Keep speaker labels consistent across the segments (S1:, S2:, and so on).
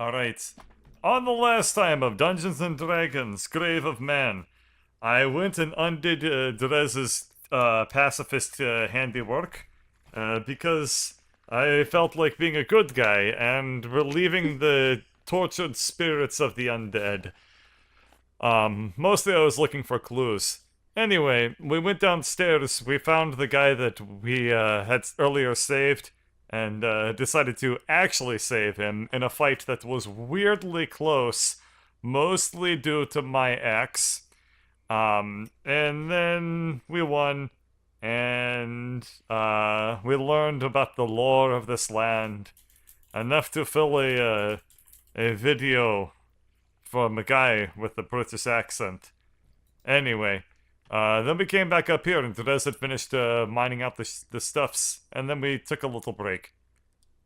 S1: Alright. On the last time of Dungeons and Dragons, Grave of Man, I went and undid Drez's pacifist handiwork because I felt like being a good guy and relieving the tortured spirits of the undead. Mostly I was looking for clues. Anyway, we went downstairs, we found the guy that we had earlier saved, and decided to actually save him in a fight that was weirdly close, mostly due to my ex. And then we won, and we learned about the lore of this land, enough to fill a video from a guy with a British accent. Anyway, then we came back up here, and Therese had finished mining out the stuffs, and then we took a little break.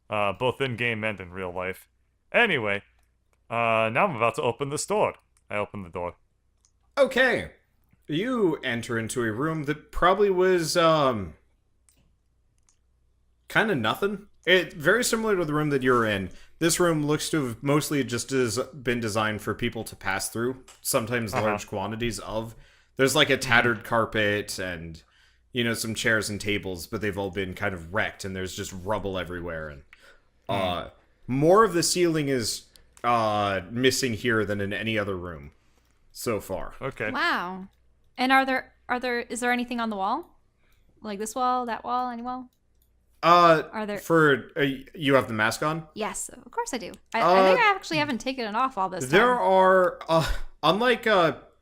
S1: Both in-game and in real life. Anyway, now I'm about to open this door. I opened the door.
S2: Okay. You enter into a room that probably was, kind of nothing. Very similar to the room that you're in. This room looks to have mostly just been designed for people to pass through, sometimes large quantities of. There's like a tattered carpet and, some chairs and tables, but they've all been kind of wrecked and there's just rubble everywhere. And more of the ceiling is missing here than in any other room so far.
S1: Okay.
S3: Wow. And is there anything on the wall? Like this wall, that wall, any wall? Are there...
S2: you have the mask on?
S3: Yes, of course I do. I think I actually haven't taken it off all this time.
S2: There are, unlike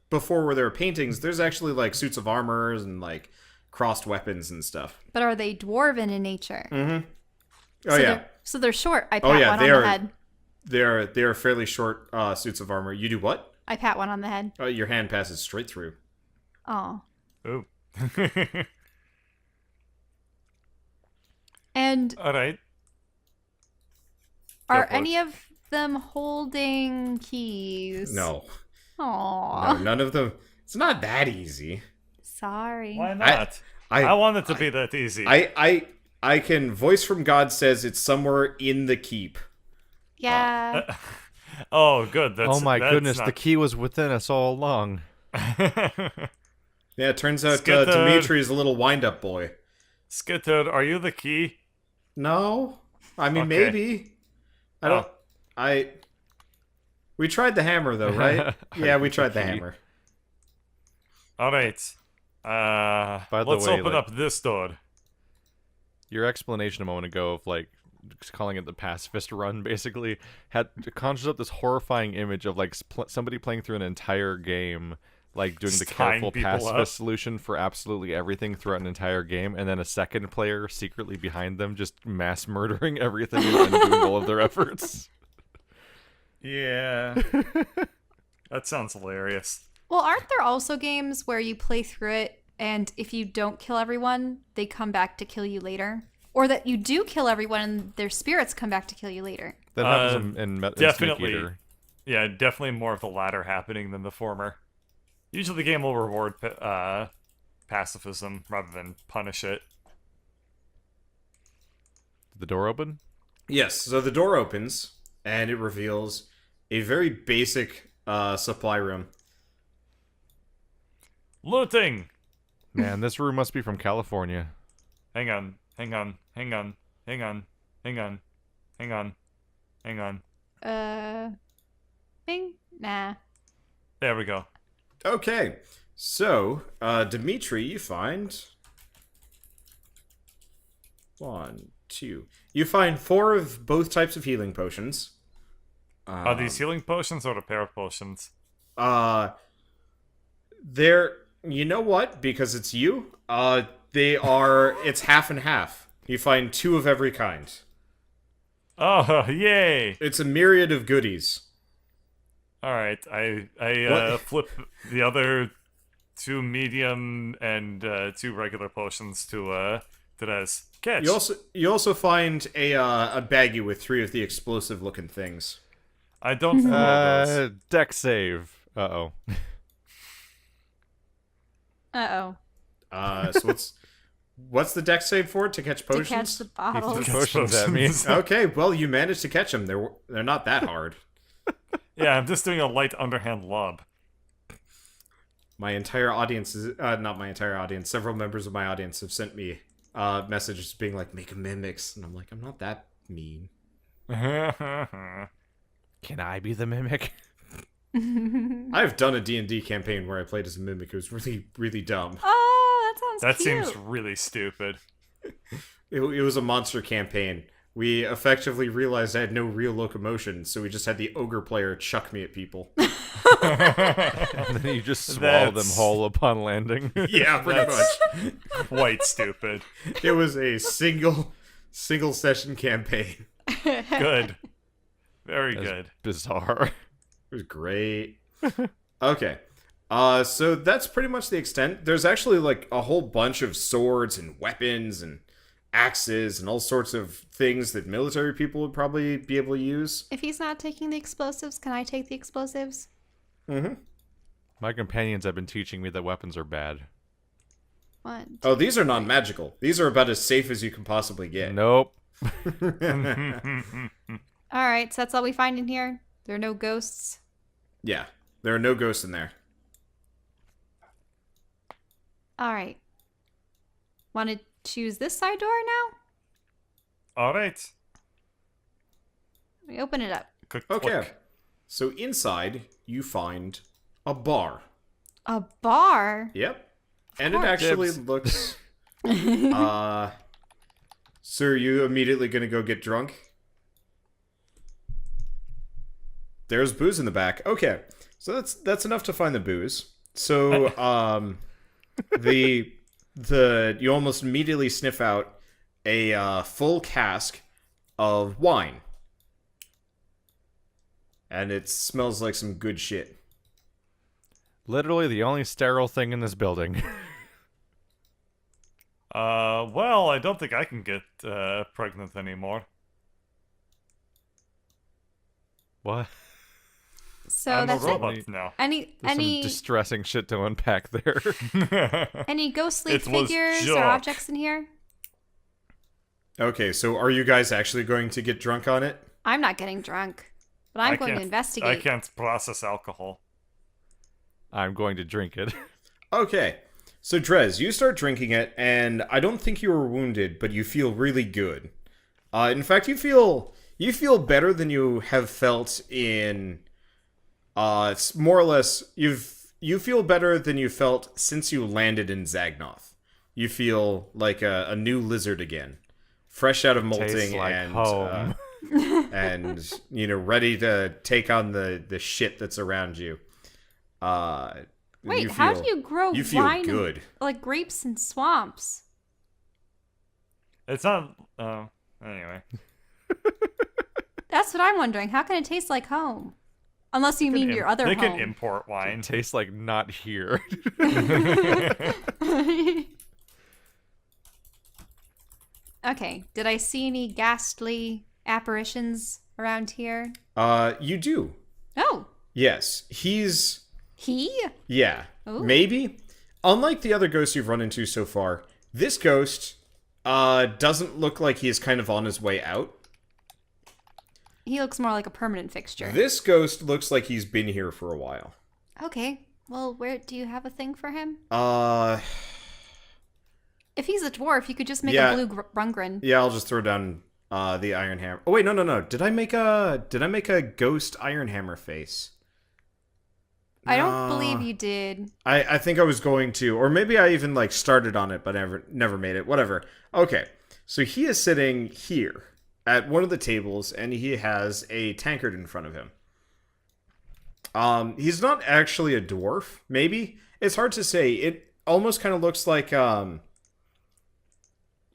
S2: before where there were paintings, there's actually like suits of armor and like crossed weapons and stuff.
S3: But are they dwarven in nature?
S2: Mm-hmm. Oh, yeah.
S3: So they're short. I pat one on the head.
S2: They are fairly short suits of armor. You do what?
S3: I pat one on the head.
S2: Oh, your hand passes straight through.
S3: Oh.
S1: Ooh.
S3: And
S1: all right.
S3: Are any of them holding keys?
S2: No.
S3: Aww.
S2: No, none of them. It's not that easy.
S3: Sorry.
S1: Why not? I want it to be that easy.
S2: I can voice from God says it's somewhere in the keep.
S3: Yeah.
S1: Oh, good.
S4: That's goodness, the key was within us all along.
S2: Yeah, it turns out Dimitri is a little wind-up boy.
S1: Skittered, are you the key?
S2: No. I mean,
S1: Okay.
S2: maybe. I don't... We tried the hammer, though, right? Yeah, we tried the hammer.
S1: Alright.
S4: By the
S1: let's
S4: way,
S1: open up this door.
S4: Your explanation a moment ago of, like, just calling it the pacifist run, basically, conjures up this horrifying image of, like, somebody playing through an entire game, like, doing the careful pacifist solution for absolutely everything throughout an entire game, and then a second player secretly behind them just mass murdering everything and doing all of their efforts.
S1: Yeah. That sounds hilarious.
S3: Well, aren't there also games where you play through it and if you don't kill everyone, they come back to kill you later? Or that you do kill everyone and their spirits come back to kill you later?
S4: That happens in
S1: definitely.
S4: Snake Eater.
S1: Yeah, definitely more of the latter happening than the former. Usually the game will reward pacifism rather than punish it.
S4: Did the door open?
S2: Yes, so the door opens, and it reveals a very basic supply room.
S1: Looting!
S4: Man, this room must be from California.
S1: Hang on.
S3: Bing? Nah.
S1: There we go.
S2: Okay, so, Dimitri, you find... 1, 2... You find 4 of both types of healing potions.
S1: Are these healing potions or repair potions?
S2: They're... You know what? Because it's you, they are... It's half and half. You find 2 of every kind.
S1: Oh, yay!
S2: It's a myriad of goodies.
S1: Alright, I flip the other 2 medium and 2 regular potions to Therese. Catch!
S2: You also find a baggie with 3 of the explosive-looking things.
S1: I don't know those.
S4: Deck save. Uh-oh.
S3: Uh-oh.
S2: So What's the dex save for it to catch potions?
S3: To catch the
S4: He
S3: bottles.
S4: threw potions at me.
S2: Okay, well, you managed to catch them. They're not that hard.
S1: Yeah, I'm just doing a light underhand lob.
S2: My entire audience is not my entire audience. Several members of my audience have sent me messages being like, "Make a mimics," and I'm like, I'm not that mean.
S4: Can I be the mimic?
S2: I've done a D&D campaign where I played as a mimic. It was really, really dumb.
S3: Oh, that sounds
S1: That
S3: cute.
S1: seems really stupid.
S2: It was a monster campaign. We effectively realized I had no real locomotion, so we just had the ogre player chuck me at people.
S4: And then you just swallow them
S1: That's-
S4: whole upon landing.
S2: Yeah, pretty much.
S1: Quite stupid.
S2: It was a single session campaign.
S1: Good. Very
S4: That's
S1: good.
S4: bizarre.
S2: It was great. Okay. So that's pretty much the extent. There's actually like a whole bunch of swords and weapons and axes and all sorts of things that military people would probably be able to use.
S3: If he's not taking the explosives, can I take the explosives?
S2: Mm-hmm.
S4: My companions have been teaching me that weapons are bad.
S3: What?
S2: Oh, these are non-magical. These are about as safe as you can possibly get.
S4: Nope.
S3: All right, so that's all we find in here. There are no ghosts.
S2: Yeah, there are no ghosts in there.
S3: All right. Want to choose this side door now?
S1: All right.
S3: We open it up.
S1: Click,
S2: Okay.
S1: click.
S2: So inside, you find a bar.
S3: A bar?
S2: Yep. And it
S3: course.
S2: actually
S4: Dibs.
S2: looks... So are you immediately gonna go get drunk? There's booze in the back. Okay. So that's enough to find the booze. So, you almost immediately sniff out a full cask of wine. And it smells like some good shit.
S4: Literally the only sterile thing in this building.
S1: Well, I don't think I can get pregnant anymore.
S4: What?
S3: So
S1: I'm a
S3: that's it.
S1: robot now.
S3: Any
S4: There's some
S3: any
S4: distressing shit to unpack there.
S3: any ghostly
S1: It was
S3: figures or
S1: junk.
S3: objects in here?
S2: Okay, so are you guys actually going to get drunk on it?
S3: I'm not getting drunk, but I'm
S1: I
S3: going to
S1: can't-
S3: investigate.
S1: I can't process alcohol.
S4: I'm going to drink it.
S2: Okay. So Drez, you start drinking it, and I don't think you were wounded, but you feel really good. In fact, you feel better than you have felt in. It's more or less you feel better than you felt since you landed in Zagnoth. You feel like a new lizard again, fresh out of
S4: Tastes
S2: molting
S4: like
S2: and
S4: home.
S2: and ready to take on the shit that's around you.
S3: Wait, how do you grow
S2: you feel
S3: wine
S2: good?
S3: like grapes in swamps?
S1: It's not. Anyway.
S3: That's what I'm wondering. How can it taste like home? Unless you mean your other
S1: They
S3: home.
S1: can import wine.
S4: It tastes like not here.
S3: Okay, did I see any ghastly apparitions around here?
S2: You do.
S3: Oh,
S2: Yes, he's
S3: he?
S2: yeah,
S3: Ooh.
S2: maybe. Unlike the other ghosts you've run into so far, this ghost doesn't look like he is kind of on his way out.
S3: He looks more like a permanent fixture.
S2: This ghost looks like he's been here for a while.
S3: Okay, well, where do you have a thing for him? If he's a dwarf, you could just make
S2: Yeah.
S3: a blue Brungren.
S2: Yeah, I'll just throw down the iron hammer. Oh wait, no. Did I make a ghost iron hammer face?
S3: I don't
S2: No.
S3: believe you did.
S2: I think I was going to, or maybe I even like started on it, but never made it. Whatever. Okay, so he is sitting here at one of the tables, and he has a tankard in front of him. He's not actually a dwarf. Maybe it's hard to say. It almost kind of looks like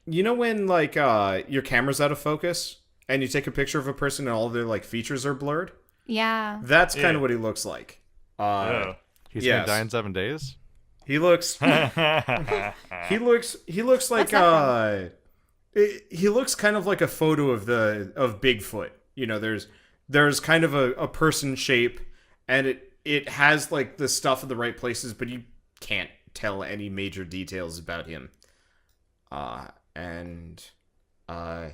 S2: when like your camera's out of focus and you take a picture of a person and all their like features are blurred.
S3: Yeah.
S2: That's kind
S1: Yeah.
S2: of what he looks like.
S1: Yeah.
S4: He's
S2: Yes.
S4: gonna die in 7 days?
S2: He looks he looks like
S3: What's
S2: he looks kind of like a photo of Bigfoot. There's kind of a person shape, and it has like the stuff in the right places, but you can't tell any major details about him. And I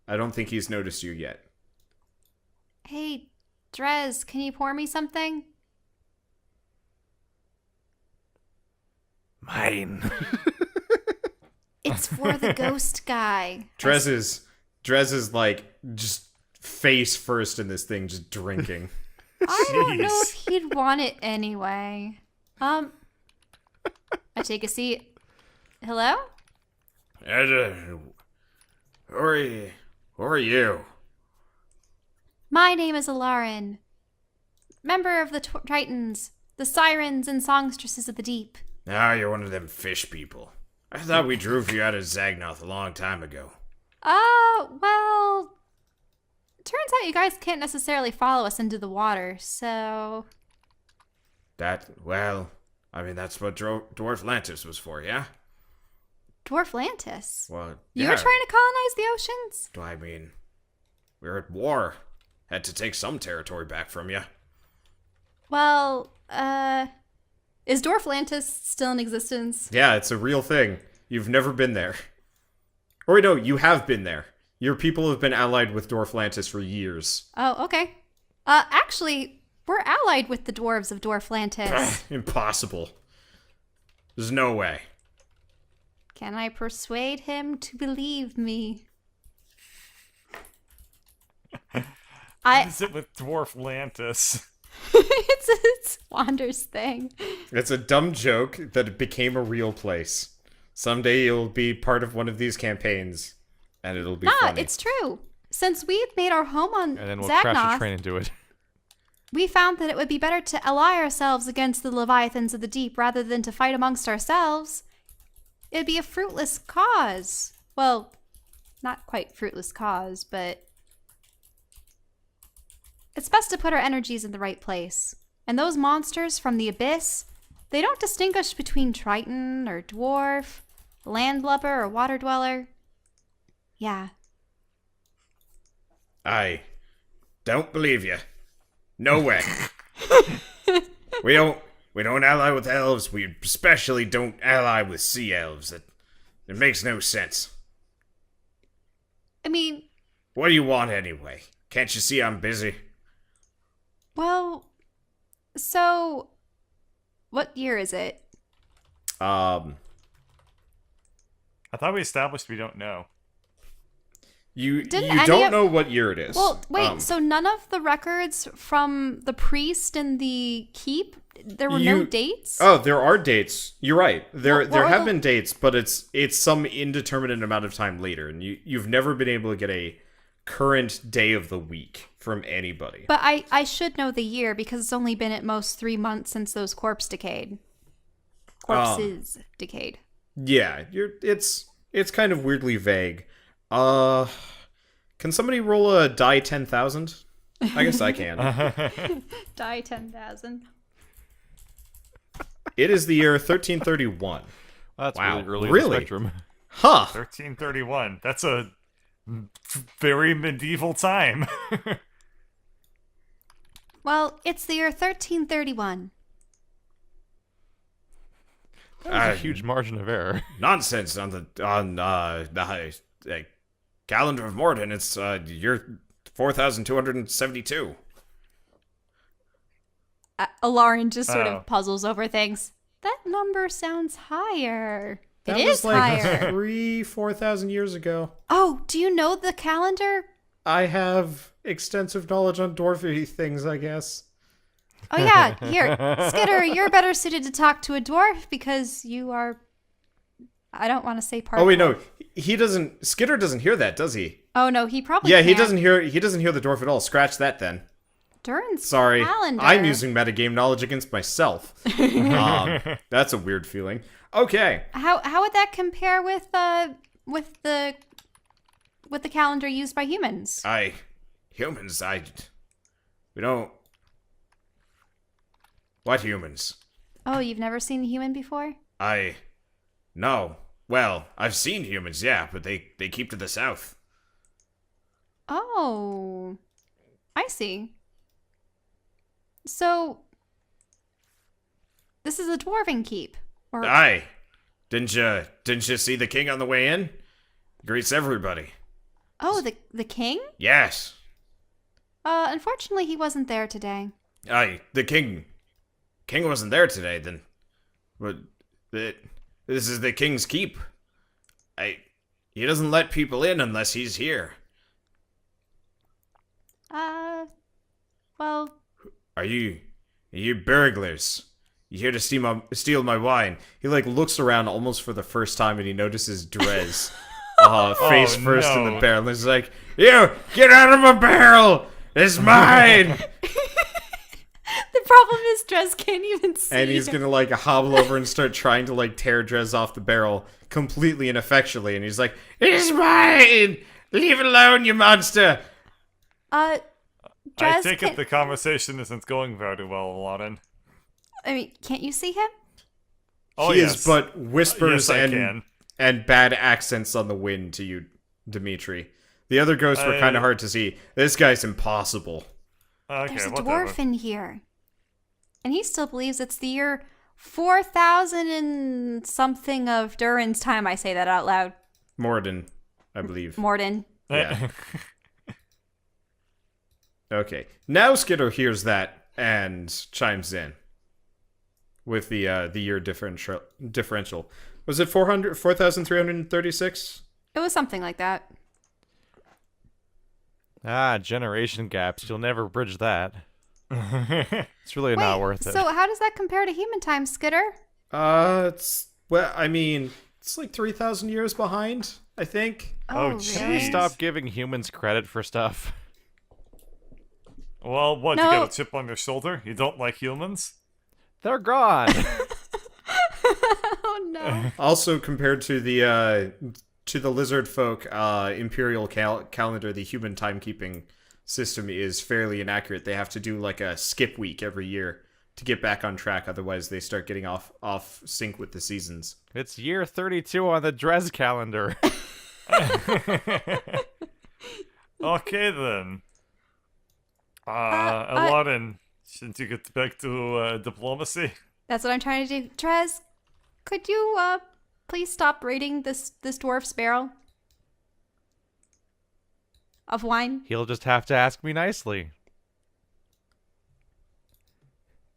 S2: don't think he's noticed you yet.
S3: Hey, Drez, can you pour me something?
S4: Mine.
S3: It's for the ghost guy.
S2: Drez is like just face first in this thing, just drinking.
S3: I don't know
S1: Jeez.
S3: if he'd want it anyway. I take a seat. Hello?
S2: Who are you? Who are you?
S3: My name is Alarin, member of the Tritons, the sirens and songstresses of the deep.
S2: Now you're one of them fish people. I thought we drove you out of Zagnoth a long time ago.
S3: Well, turns out you guys can't necessarily follow us into the water, so...
S2: That's what Dwarf Lantis was for, yeah?
S3: Dwarflantis?
S2: Well,
S3: You
S2: yeah.
S3: were trying to colonize the oceans?
S2: I mean, we were at war. Had to take some territory back from you.
S3: Well, is Dwarflantis still in existence?
S2: Yeah, it's a real thing. You've never been there. Or no, you have been there. Your people have been allied with Dwarflantis for years.
S3: Oh, okay. Actually, we're allied with the dwarves of Dwarflantis.
S2: Impossible. There's no way.
S3: Can I persuade him to believe me?
S1: What is it with Dwarf Lantis?
S3: it's Wander's thing.
S2: It's a dumb joke that became a real place. Someday you'll be part of one of these campaigns, and it'll be funny.
S3: It's true. Since we've made our home on
S4: And then we'll crash the
S3: Zagnoth,
S4: train into it.
S3: we found that it would be better to ally ourselves against the Leviathans of the deep rather than to fight amongst ourselves. It'd be a fruitless cause. Well, not quite fruitless cause, but it's best to put our energies in the right place. And those monsters from the abyss, they don't distinguish between Triton or dwarf, landlubber or water dweller. Yeah.
S2: I don't believe you. No way. We don't ally with elves. We especially don't ally with sea elves. It makes no sense.
S3: I mean,
S2: What do you want anyway? Can't you see I'm busy?
S3: well, so what year is it?
S1: I thought we established we don't know.
S2: You
S3: Didn't
S2: you
S3: any
S2: don't
S3: of-
S2: know what year it is.
S3: Well, wait, so none of the records from the priest and the keep, there were no dates?
S2: Oh, there are dates. You're right. There
S3: What
S2: there
S3: were
S2: have
S3: the-
S2: been dates, but it's some indeterminate amount of time later, and you've never been able to get a current day of the week from anybody.
S3: But I should know the year because it's only been at most 3 months since those corpses decayed.
S2: Yeah, it's kind of weirdly vague. Can somebody roll a die 10,000? I guess I can.
S3: Die 10,000.
S2: It is the year 1331.
S4: That's
S2: Wow.
S4: really early in
S2: Really?
S4: the spectrum.
S2: Huh.
S1: 1331. That's a very medieval time.
S3: Well, it's the year 1331.
S4: That was a huge margin of error.
S2: Nonsense on the calendar of Morden. It's year 4,272.
S3: Alarin just sort
S1: Oh.
S3: of puzzles over things. That number sounds higher.
S2: That
S3: It
S2: was
S3: is
S2: like
S3: higher.
S2: 4,000 years ago.
S3: Oh, do you know the calendar?
S2: I have extensive knowledge on dwarfy things, I guess.
S3: Oh yeah, here, Skitter, you're better suited to talk to a dwarf because you are. I don't want to say part.
S2: Oh wait, no, he doesn't. Skitter doesn't hear that, does he?
S3: Oh no, he probably.
S2: Yeah, he
S3: can't.
S2: doesn't hear. He doesn't hear the dwarf at all. Scratch that then.
S3: Durin's
S2: Sorry,
S3: calendar.
S2: I'm using metagame knowledge against myself. That's a weird feeling. Okay.
S3: How would that compare with the calendar used by humans?
S2: We don't. What humans?
S3: Oh, you've never seen a human before?
S2: No. Well, I've seen humans, yeah, but they keep to the south.
S3: Oh, I see. So, this is a dwarven keep. Or
S2: Didn't you see the king on the way in? Greets everybody.
S3: Oh, the king?
S2: Yes.
S3: Unfortunately, he wasn't there today.
S2: Aye, the king. King wasn't there today, then. But this is the king's keep. He doesn't let people in unless he's here.
S3: Well,
S2: Are you burglars? You here to steal my wine? He like looks around almost for the first time and he notices Drez, face first in the
S1: no.
S2: barrel. And he's like, "You get out of my barrel! It's mine!"
S3: the problem is Drez can't even see.
S2: And he's gonna like hobble over and start trying to like tear Drez off the barrel completely ineffectually. And he's like, "It's mine! Leave it alone, you monster!"
S1: I
S3: Drez,
S1: take it the conversation isn't going very well, Lauren.
S3: I mean, can't you see him?
S1: Oh,
S2: he
S1: yes.
S2: is but whispers
S1: Yes, I can.
S2: and bad accents on the wind to you, Dimitri. The other ghosts were kind of hard to see. This guy's impossible.
S1: Okay,
S3: There's a
S1: whatever.
S3: dwarf in here. And he still believes it's the year 4000 and something of Durin's time. I say that out loud.
S2: Morden, I believe.
S3: Morden.
S2: Yeah. Okay. Now Skiddo hears that and chimes in with the year differential. Was it 4,336?
S3: It was something like that.
S4: Generation gaps. You'll never bridge that. It's really not worth it.
S3: So how does that compare to human time, Skidder?
S2: It's I mean, it's like 3,000 years behind, I think.
S1: Oh,
S3: really?
S1: jeez.
S4: Stop giving humans credit for stuff.
S1: Well, what,
S3: No.
S1: you got a chip on your shoulder? You don't like humans?
S4: They're gone.
S3: Oh no.
S2: Also, compared to the lizard folk imperial calendar, the human timekeeping system is fairly inaccurate. They have to do like a skip week every year to get back on track. Otherwise, they start getting off sync with the seasons.
S4: It's year 32 on the Drez calendar.
S1: Okay, then. Aladdin, shouldn't you get back to diplomacy?
S3: That's what I'm trying to do. Trez, could you please stop raiding this dwarf's barrel of wine?
S4: He'll just have to ask me nicely.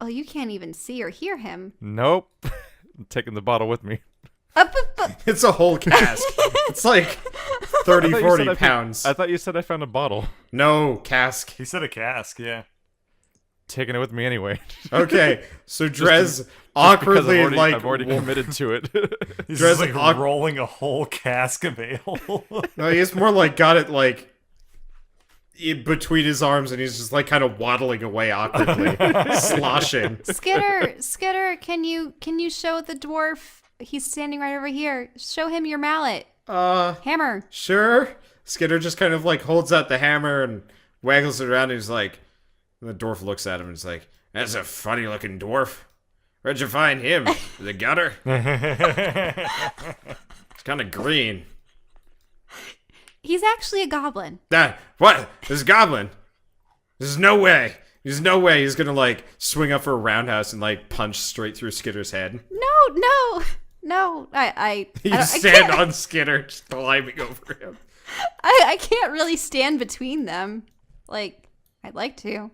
S3: Well, you can't even see or hear him.
S4: Nope. I'm taking the bottle with me.
S2: It's a whole cask. It's like 30, 40 pounds.
S4: I thought you said I found a bottle.
S2: No, cask.
S1: He said a cask, yeah.
S4: Taking it with me anyway.
S2: Okay, so Drez
S4: Because
S2: awkwardly
S4: I've already committed to it.
S1: He's
S2: Drez
S1: just like
S2: awk-
S1: rolling a whole cask of ale.
S2: No, he's more like got it like in between his arms, and he's just like kind of waddling away awkwardly, sloshing.
S3: Skidder, can you show the dwarf? He's standing right over here. Show him your mallet. Hammer.
S2: Sure. Skidder just kind of like holds out the hammer and waggles it around. And he's like, and the dwarf looks at him and is like, "That's a funny looking dwarf. Where'd you find him? The gutter? It's kind of green."
S3: He's actually a goblin.
S2: What? This goblin? There's no way. There's no way he's gonna like swing up for a roundhouse and like punch straight through Skidder's head.
S3: No. I
S2: You stand on Skidder, just climbing over him.
S3: I can't really stand between them. Like, I'd like to.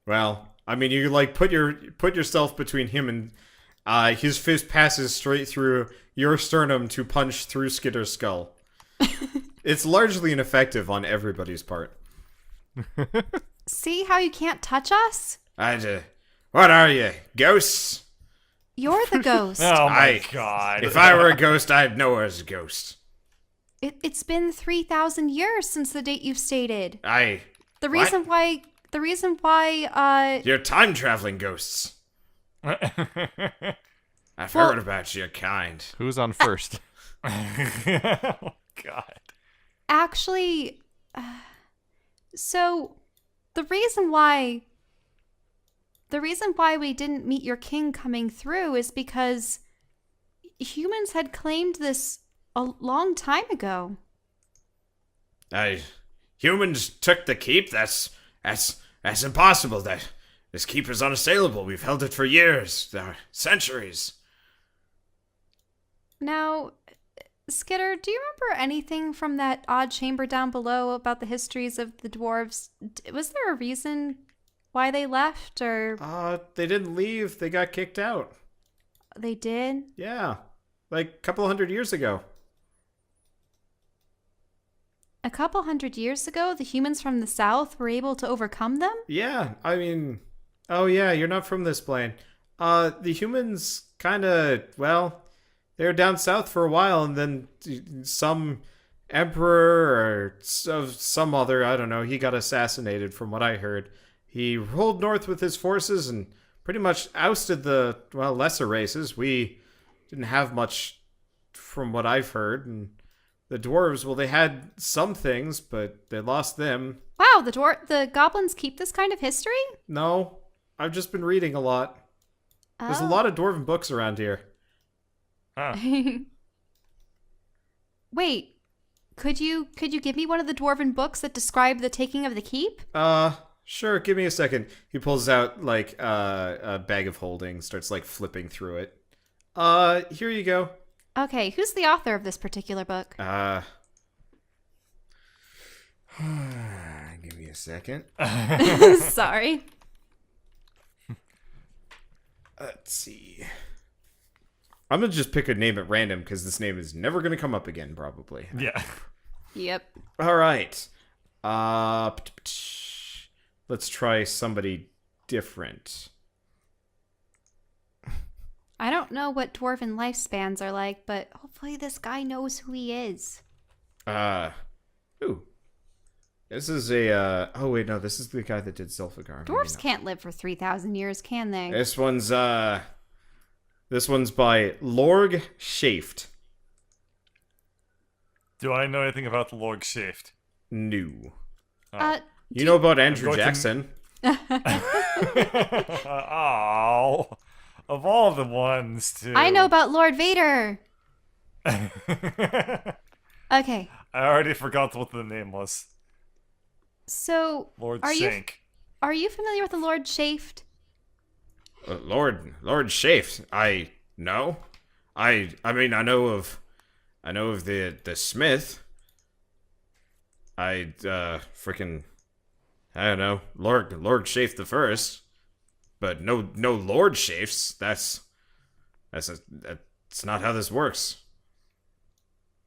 S2: Well, I mean, you like put yourself between him and his fist passes straight through your sternum to punch through Skidder's skull. It's largely ineffective on everybody's part.
S3: See how you can't touch us?
S2: What are you, ghosts?
S3: You're the ghost.
S1: Oh my
S2: I-
S1: god.
S2: If I were a ghost, I'd know as a ghost.
S3: It's been 3,000 years since the date you've stated.
S2: The
S3: The
S2: what?
S3: reason why,
S2: You're time traveling ghosts. I've heard about your kind.
S4: Who's on first?
S1: Oh god.
S3: actually, so the reason why we didn't meet your king coming through is because humans had claimed this a long time ago.
S2: Humans took the keep. That's impossible. This keep is unassailable. We've held it for years, centuries.
S3: Now, Skitter, do you remember anything from that odd chamber down below about the histories of the dwarves? Was there a reason why they left, or
S2: They didn't leave. They got kicked out.
S3: they did?
S2: Yeah. Like a couple hundred years ago.
S3: A couple hundred years ago, the humans from the south were able to overcome them?
S2: Yeah, I mean, oh yeah, you're not from this plane. The humans kind of, well, they were down south for a while, and then some emperor or some other, I don't know, he got assassinated from what I heard. He rolled north with his forces and pretty much ousted the, well, lesser races. We didn't have much from what I've heard, and the dwarves, well, they had some things, but they lost them.
S3: Wow, the goblins keep this kind of history?
S2: No, I've just been reading a lot. There's a
S3: Oh.
S2: lot of dwarven books around here.
S1: Huh.
S3: Wait, could you give me one of the dwarven books that describe the taking of the keep?
S2: Sure, give me a second. He pulls out, like, a bag of holding, starts, like, flipping through it. Here you go.
S3: Okay, who's the author of this particular book?
S2: Give me a second.
S3: Sorry.
S2: Let's see. I'm gonna just pick a name at random, because this name is never gonna come up again, probably.
S1: Yeah.
S3: Yep.
S2: Alright. Let's try somebody different.
S3: I don't know what dwarven lifespans are like, but hopefully this guy knows who he is.
S2: Ooh. This is a, oh wait, no, this is the guy that did Zilfgar. Maybe
S3: Dwarves
S2: not.
S3: can't live for 3,000 years, can they?
S2: This one's by Lorg Shaft.
S1: Do I know anything about the Lord Shift?
S2: New.
S3: Do
S2: You know about Andrew
S1: going to-
S2: Jackson?
S1: Oh, of all the ones to.
S3: I know about Lord Vader.
S1: I
S3: Okay,
S1: already forgot what the name was.
S3: so
S1: Lord
S3: are
S1: Shank.
S3: you familiar with the Lord Shaft?
S2: Lord Shaft. I know. I mean, I know of the Smith. I freaking, I don't know, Lord Shaft the First, but no Lord Shafts. That's not how this works.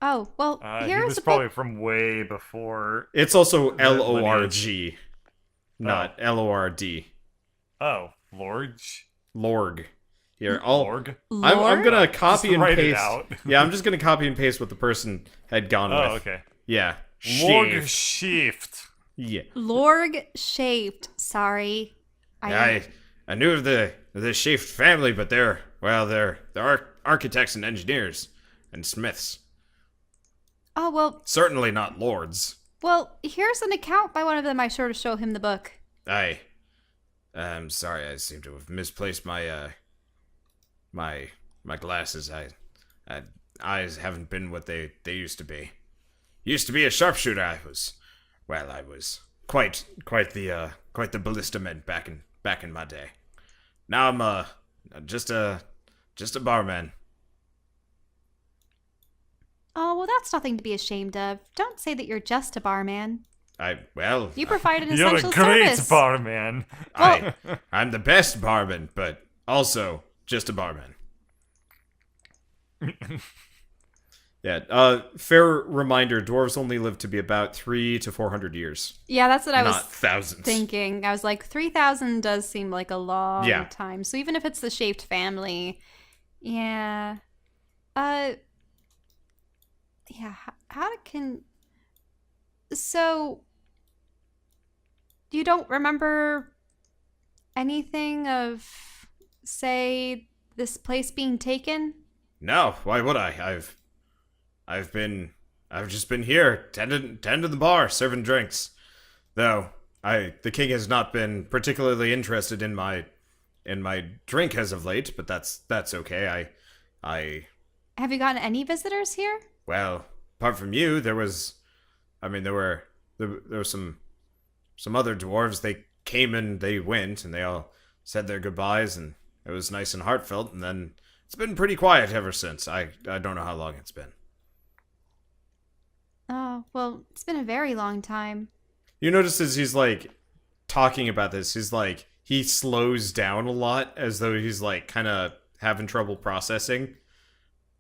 S3: Oh, well,
S1: He
S3: here's
S1: was
S3: a
S1: probably
S3: book.
S1: from way before.
S2: It's also
S1: The
S2: Lorg, not Lord.
S1: Oh, Lord.
S2: Lorg. Here, I'm
S3: Lord?
S2: gonna copy and
S1: write it
S2: paste.
S1: out.
S2: Yeah, I'm just gonna copy and paste what the person had gone
S1: Oh,
S2: with.
S1: okay.
S2: Yeah.
S1: Lord
S2: Shaft.
S1: Shift.
S2: Yeah.
S3: Lorg Shaft. Sorry.
S2: I knew of the Shaft family, but they're architects and engineers and smiths.
S3: Oh, well,
S2: Certainly not lords.
S3: here's an account by one of them. I sure to show him the book.
S2: I'm sorry, I seem to have misplaced my my glasses. Eyes haven't been what they used to be. Used to be a sharpshooter. I was quite the ballista man back in my day. Now I'm just a barman.
S3: Oh, well, that's nothing to be ashamed of. Don't say that you're just a barman. You provide an
S1: You're a
S3: essential
S1: great
S3: service.
S1: barman.
S2: I'm the best barman, but also just a barman. Yeah, fair reminder, dwarves only live to be about 300 to 400 years.
S3: Yeah, that's what I was
S2: Not thousands.
S3: thinking. I was like, 3,000 does seem like a long
S2: Yeah.
S3: time. So even if it's the Shaped family, yeah. Yeah, so, you don't remember anything of, say, this place being taken?
S2: No, why would I? I've just been here, tending the bar, serving drinks. Though the king has not been particularly interested in my drink as of late, but that's okay.
S3: Have you gotten any visitors here?
S2: Well, apart from you, there were some other dwarves. They came and they went, and they all said their goodbyes, and it was nice and heartfelt. And then it's been pretty quiet ever since. I don't know how long it's been.
S3: Oh, well, it's been a very long time.
S2: You notice as he's like talking about this, he's like he slows down a lot as though he's like kind of having trouble processing.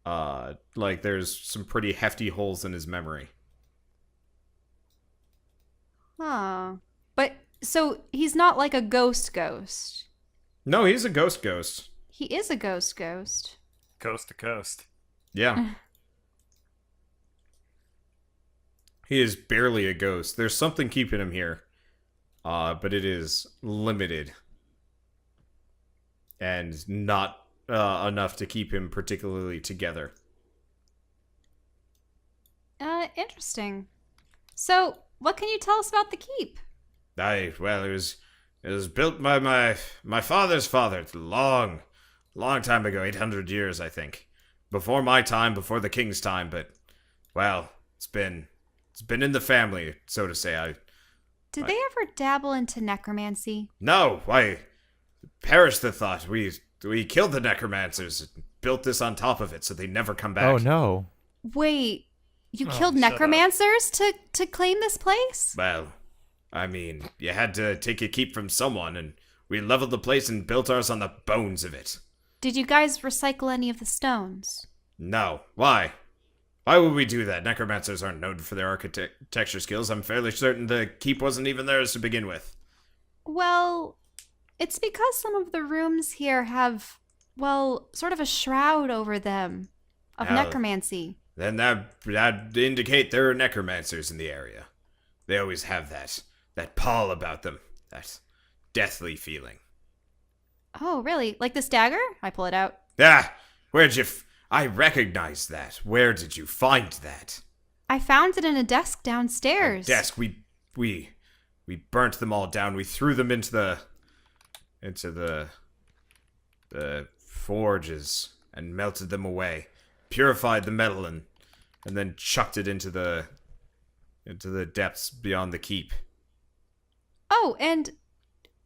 S2: Like there's some pretty hefty holes in his memory.
S3: Huh. But, so he's not like a ghost.
S2: No, he's a ghost.
S3: He is a ghost.
S1: Coast to coast.
S2: Yeah. He is barely a ghost. There's something keeping him here. But it is limited. And not enough to keep him particularly together.
S3: Interesting. So, what can you tell us about the keep?
S2: Well, it was built by my father's father long time ago, 800 years, I think. Before my time, before the king's time, but, well, it's been in the family, so to say.
S3: Did they ever dabble into necromancy?
S2: No, why, perish the thought. We killed the necromancers, and built this on top of it, so they never come back.
S4: Oh no.
S3: Wait, you killed
S1: shut up.
S3: necromancers to claim this place?
S2: Well, I mean, you had to take a keep from someone, and we leveled the place and built ours on the bones of it.
S3: Did you guys recycle any of the stones?
S2: No. Why? Why would we do that? Necromancers aren't known for their architecture skills. I'm fairly certain the keep wasn't even theirs to begin with.
S3: Well, it's because some of the rooms here have, well, sort of a shroud over them of
S2: Hell.
S3: necromancy.
S2: Then that'd indicate there are necromancers in the area. They always have that pall about them, that deathly feeling.
S3: Oh, really? Like this dagger? I pull it out.
S2: Ah, I recognize that. Where did you find that?
S3: I found it in a desk downstairs.
S2: Desk. We burnt them all down. We threw them into the forges and melted them away, purified the metal and then chucked it into the depths beyond the keep.
S3: Oh, and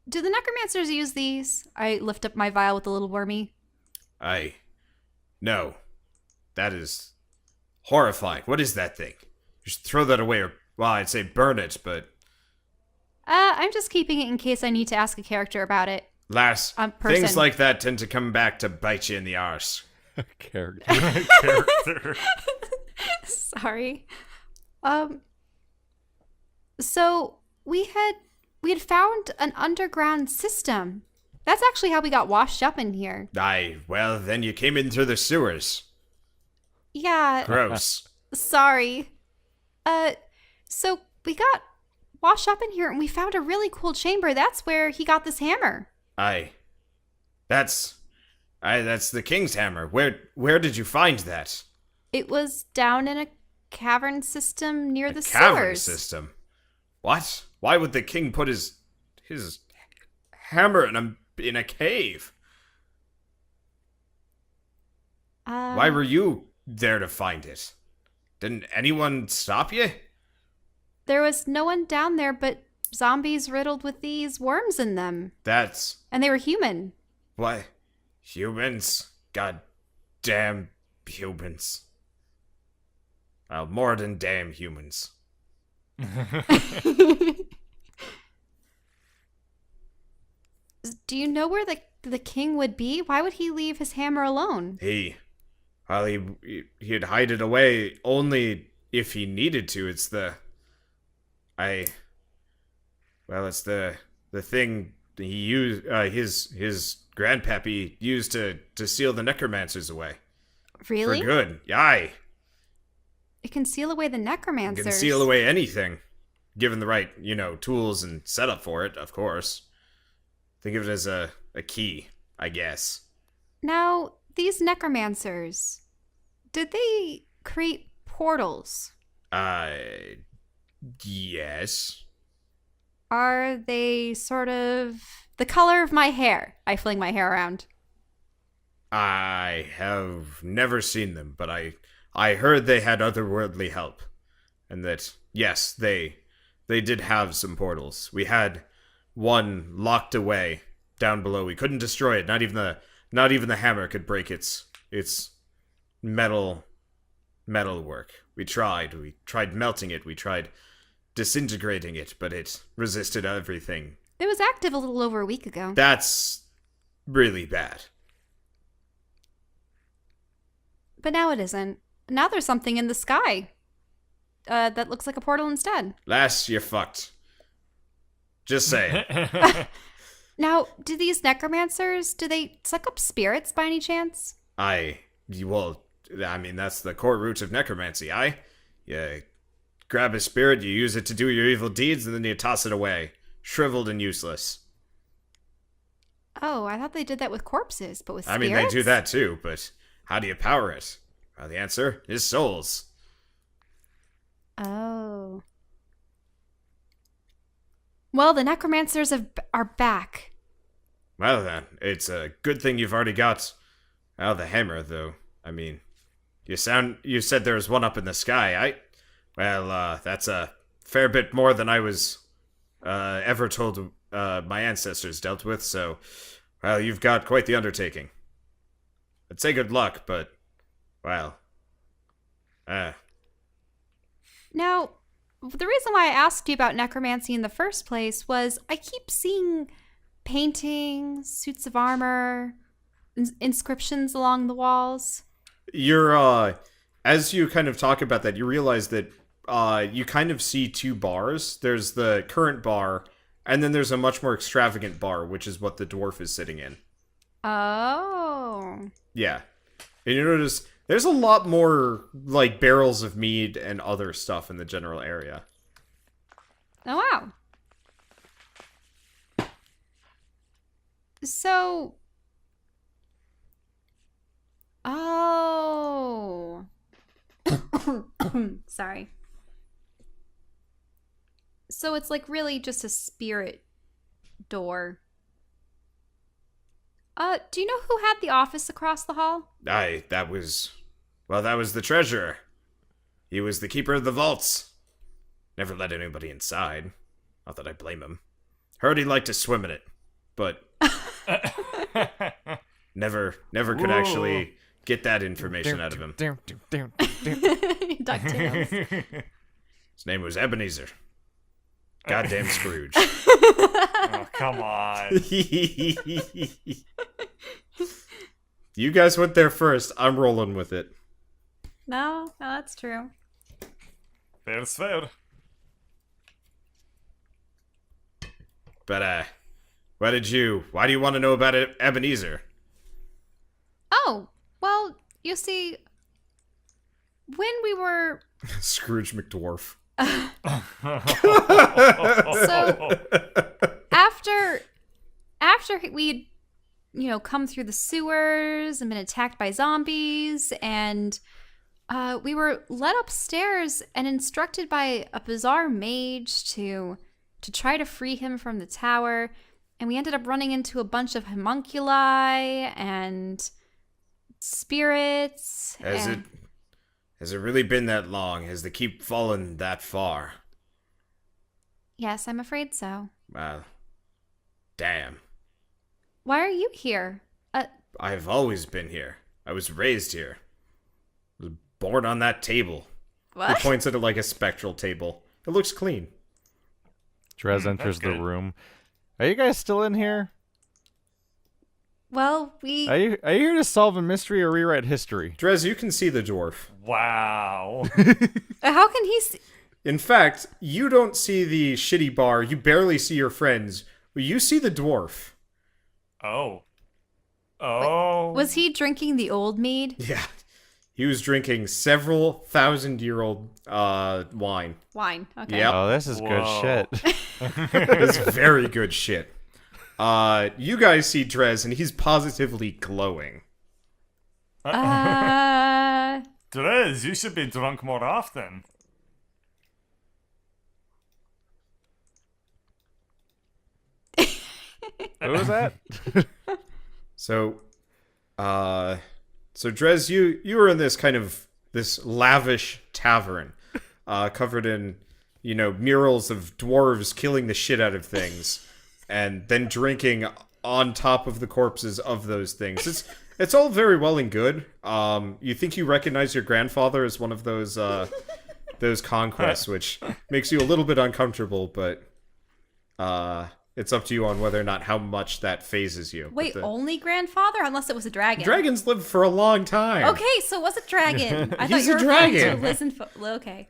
S3: do the necromancers use these? I lift up my vial with the little wormy.
S2: No. That is horrifying. What is that thing? You should throw that away, or, well, I'd say burn it, but...
S3: I'm just keeping it in case I need to ask a character about it.
S2: Lass,
S3: Person.
S2: things like that tend to come back to bite you in the arse.
S4: Character.
S1: Character.
S3: Sorry. So we had found an underground system. That's actually how we got washed up in here.
S2: Well, then you came in through the sewers.
S3: Yeah.
S2: Gross.
S3: Sorry. So we got washed up in here and we found a really cool chamber. That's where he got this hammer.
S2: That's the king's hammer. Where did you find that?
S3: It was down in a cavern system near the
S2: Cavern
S3: sewers.
S2: system. What? Why would the king put his hammer in a cave? Why were you there to find it? Didn't anyone stop you?
S3: There was no one down there but zombies riddled with these worms in them.
S2: And
S3: they were human.
S2: what? Humans? God damn humans. Well, more than damn humans.
S3: Do you know where the king would be? Why would he leave his hammer alone?
S2: He'd hide it away only if he needed to. It's the thing he used, his grandpappy used to seal the necromancers away.
S3: Really?
S2: For good. Aye.
S3: It can seal away the necromancers.
S2: Can seal away anything, given the right, tools and setup for it, of course. Think of it as a key, I guess.
S3: Now, these necromancers, did they create portals?
S2: Yes.
S3: Are they sort of the color of my hair? I fling my hair around.
S2: I have never seen them, but I heard they had otherworldly help. And that, yes, they did have some portals. We had one locked away down below. We couldn't destroy it. Not even the hammer could break its It's metal work. We tried melting it, we tried disintegrating it, but it resisted everything.
S3: It was active a little over a week ago.
S2: That's really bad.
S3: But now it isn't. Now there's something in the sky. That looks like a portal instead.
S2: Lass, you're fucked. Just saying.
S3: Now, do these necromancers, do they suck up spirits by any chance?
S2: Well, I mean, that's the core roots of necromancy, You grab a spirit, you use it to do your evil deeds, and then you toss it away. Shriveled and useless.
S3: Oh, I thought they did that with corpses, but with spirits?
S2: I mean, they do that too, but how do you power it? Well, the answer is souls.
S3: Oh. Well, the necromancers are back.
S2: Well then, it's a good thing you've already got the hammer, though. I mean, you said there was one up in the sky. That's a fair bit more than I was ever told my ancestors dealt with, so, well, you've got quite the undertaking. I'd say good luck, but, well,
S3: Now, the reason why I asked you about necromancy in the first place was I keep seeing paintings, suits of armor, inscriptions along the walls.
S2: You're, as you kind of talk about that, you realize that you kind of see two bars. There's the current bar, and then there's a much more extravagant bar, which is what the dwarf is sitting in.
S3: Oh.
S2: Yeah. And you notice there's a lot more, like, barrels of mead and other stuff in the general area.
S3: Oh, wow. So... Oh. Sorry. So it's like really just a spirit door. Do you know who had the office across the hall?
S2: That was the treasurer. He was the keeper of the vaults. Never let anybody inside. Not that I blame him. Heard he liked to swim in it, but never could actually get that information out of him.
S3: DuckTales.
S2: His name was Ebenezer. Goddamn Scrooge.
S1: Oh, come on.
S2: You guys went there first. I'm rolling with it.
S3: No, that's true.
S1: Fair's fair.
S2: But, why do you want to know about Ebenezer?
S3: Oh, well, you see, when we were...
S2: Scrooge McDwarf.
S3: So, after we'd, come through the sewers and been attacked by zombies, and we were led upstairs and instructed by a bizarre mage to try to free him from the tower, and we ended up running into a bunch of homunculi and spirits.
S2: Has it really been that long? Has the keep fallen that far?
S3: Yes, I'm afraid so.
S2: Well, damn.
S3: Why are you here?
S2: I've always been here. I was raised here. I was born on that table.
S3: What?
S2: He points at it like a spectral table. It looks clean.
S4: Drez enters the
S1: good.
S4: room. Are you guys still in here?
S3: Well,
S4: Are you here to solve a mystery or rewrite history?
S2: Drez, you can see the dwarf.
S1: Wow.
S3: How can he see...
S2: In fact, you don't see the shitty bar. You barely see your friends. But you see the dwarf.
S1: Oh. Oh.
S3: Was he drinking the old mead?
S2: Yeah. He was drinking several 1,000-year-old wine.
S3: Wine. Okay.
S2: Yep.
S4: Oh, this is good
S1: Whoa.
S4: shit.
S2: It's very good shit. You guys see Drez, and he's positively glowing.
S1: Drez, you should be drunk more often.
S4: What was that?
S2: So Drez, you were in this lavish tavern, covered in, murals of dwarves killing the shit out of things, and then drinking on top of the corpses of those things. It's all very well and good. You think you recognize your grandfather as one of those conquests, which makes you a little bit uncomfortable, but it's up to you on whether or not how much that phases you.
S3: Wait,
S2: But
S3: only grandfather? Unless it was a dragon.
S2: dragons live for a long time.
S3: Okay, so it was a dragon. I thought
S2: He's
S3: you
S2: a
S3: were referring
S2: dragon.
S3: to listen. Okay.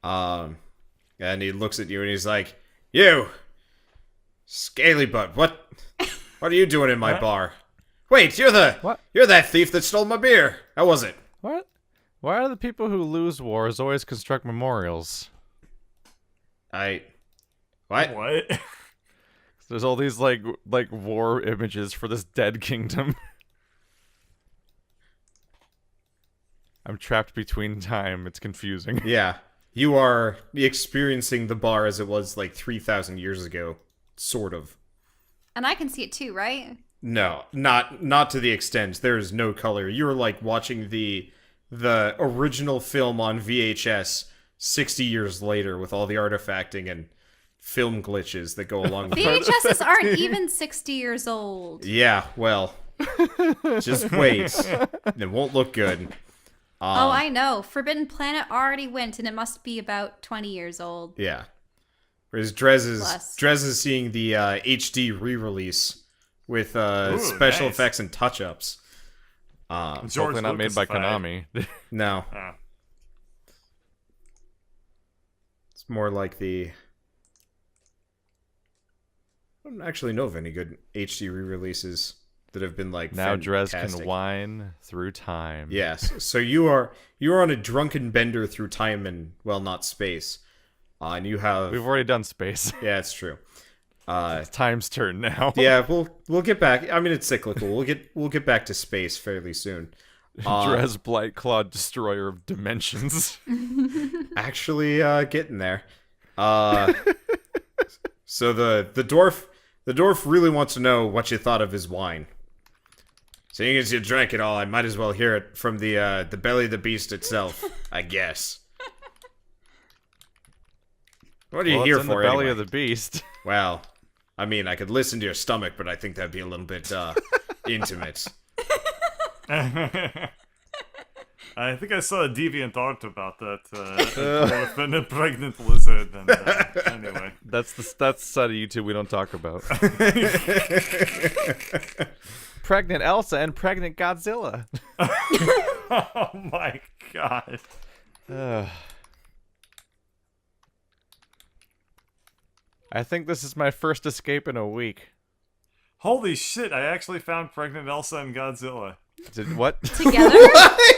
S2: And he looks at you and he's like, "You, scaly butt, what are you doing in my bar? Wait, you're that thief that stole my beer. How was it?"
S4: What? Why are the people who lose wars always construct memorials?
S2: What?
S1: What?
S4: There's all these like war images for this dead kingdom. I'm trapped between time. It's confusing.
S2: Yeah, you are experiencing the bar as it was like 3,000 years ago, sort of.
S3: And I can see it too, right?
S2: No, not to the extent. There is no color. You're like watching the original film on VHS 60 years later with all the artifacting and film glitches that go along with it.
S3: VHSs aren't even 60 years old.
S2: Yeah, well, just wait. It won't look good.
S3: Oh, I know. Forbidden Planet already went, and it must be about 20 years old.
S2: Yeah. Whereas Drez
S3: Plus.
S2: is seeing the HD re-release with special
S1: nice.
S2: effects and touch-ups.
S1: George
S4: Hopefully not made by
S1: Lucas-ified.
S4: Konami.
S2: No,
S1: Oh.
S2: it's more like the... I don't actually know of any good HD re-releases that have been like
S4: Now Drez
S2: fantastic.
S4: can whine through time.
S2: Yes, so you are on a drunken bender through time and, well, not space. And you have...
S4: We've already done space.
S2: Yeah, it's true.
S4: It's time's turn now.
S2: Yeah, we'll get back. I mean, it's cyclical. We'll get back to space fairly soon.
S4: Drez Blightclaw, destroyer of dimensions.
S2: Actually, getting there. So the dwarf really wants to know what you thought of his wine. Seeing as you drank it all, I might as well hear it from the belly of the beast itself, I guess. What are you
S4: Well,
S2: here
S4: it's in
S2: for
S4: the belly
S2: anyway?
S4: of the beast.
S2: Well, I mean, I could listen to your stomach, but I think that'd be a little bit intimate.
S1: I think I saw a deviant art about that. Dwarf and a pregnant lizard. And, anyway.
S4: That's the side of YouTube we don't talk about. Pregnant Elsa and pregnant Godzilla.
S1: Oh my god.
S4: I think this is my first escape in a week.
S1: Holy shit, I actually found pregnant Elsa and Godzilla.
S4: Did what?
S3: Together?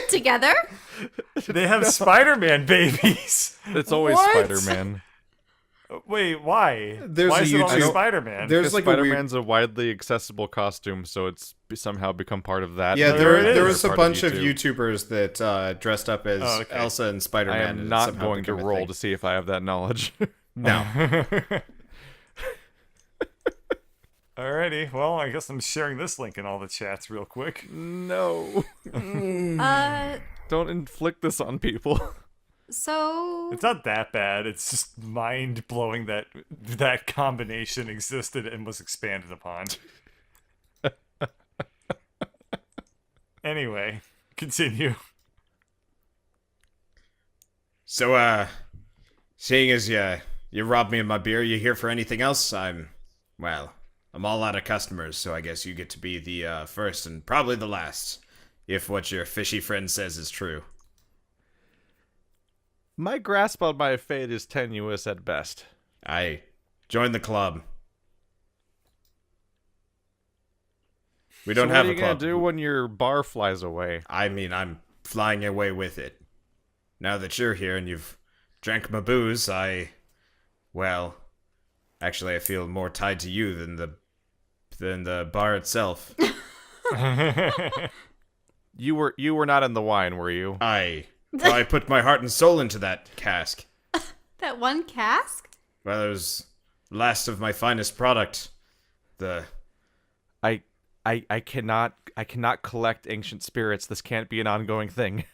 S3: Together?
S1: They have Spider-Man babies.
S4: It's always
S2: What?
S4: Spider-Man.
S1: Wait, why?
S2: There's
S1: why
S2: a
S1: is it always
S2: YouTube-
S1: Spider-Man?
S2: There's
S4: Because
S2: like a weird...
S4: Spider-Man's a widely accessible costume, so it's somehow become part of that.
S2: Yeah,
S1: There it
S2: there
S1: is.
S2: was a
S4: Part
S2: bunch of
S4: YouTube.
S2: YouTubers that dressed up as
S1: Oh, okay.
S2: Elsa and Spider-Man.
S4: I
S2: and
S4: am
S2: it
S4: not
S2: somehow
S4: going to
S2: became a
S4: roll
S2: thing.
S4: to see if I have that knowledge.
S2: No.
S1: Alrighty, well, I guess I'm sharing this link in all the chats real quick.
S4: No.
S3: Uh,
S4: Don't inflict this on people.
S3: so
S1: It's not that bad. It's just mind-blowing that that combination existed and was expanded upon. Anyway, continue.
S2: So, seeing as you robbed me of my beer, you here for anything else? I'm all out of customers, so I guess you get to be the first and probably the last, if what your fishy friend says is true.
S4: My grasp on my fate is tenuous at best.
S2: I joined the club. We don't have
S4: What
S2: a
S4: are you gonna
S2: club.
S4: do when your bar flies away?
S2: I mean, I'm flying away with it. Now that you're here and you've drank my booze, actually, I feel more tied to you than the bar itself.
S4: You were not in the wine, were you?
S2: I put my heart and soul into that cask.
S3: that one cask?
S2: Well, it was the last of my finest product.
S4: I cannot collect ancient spirits. This can't be an ongoing thing.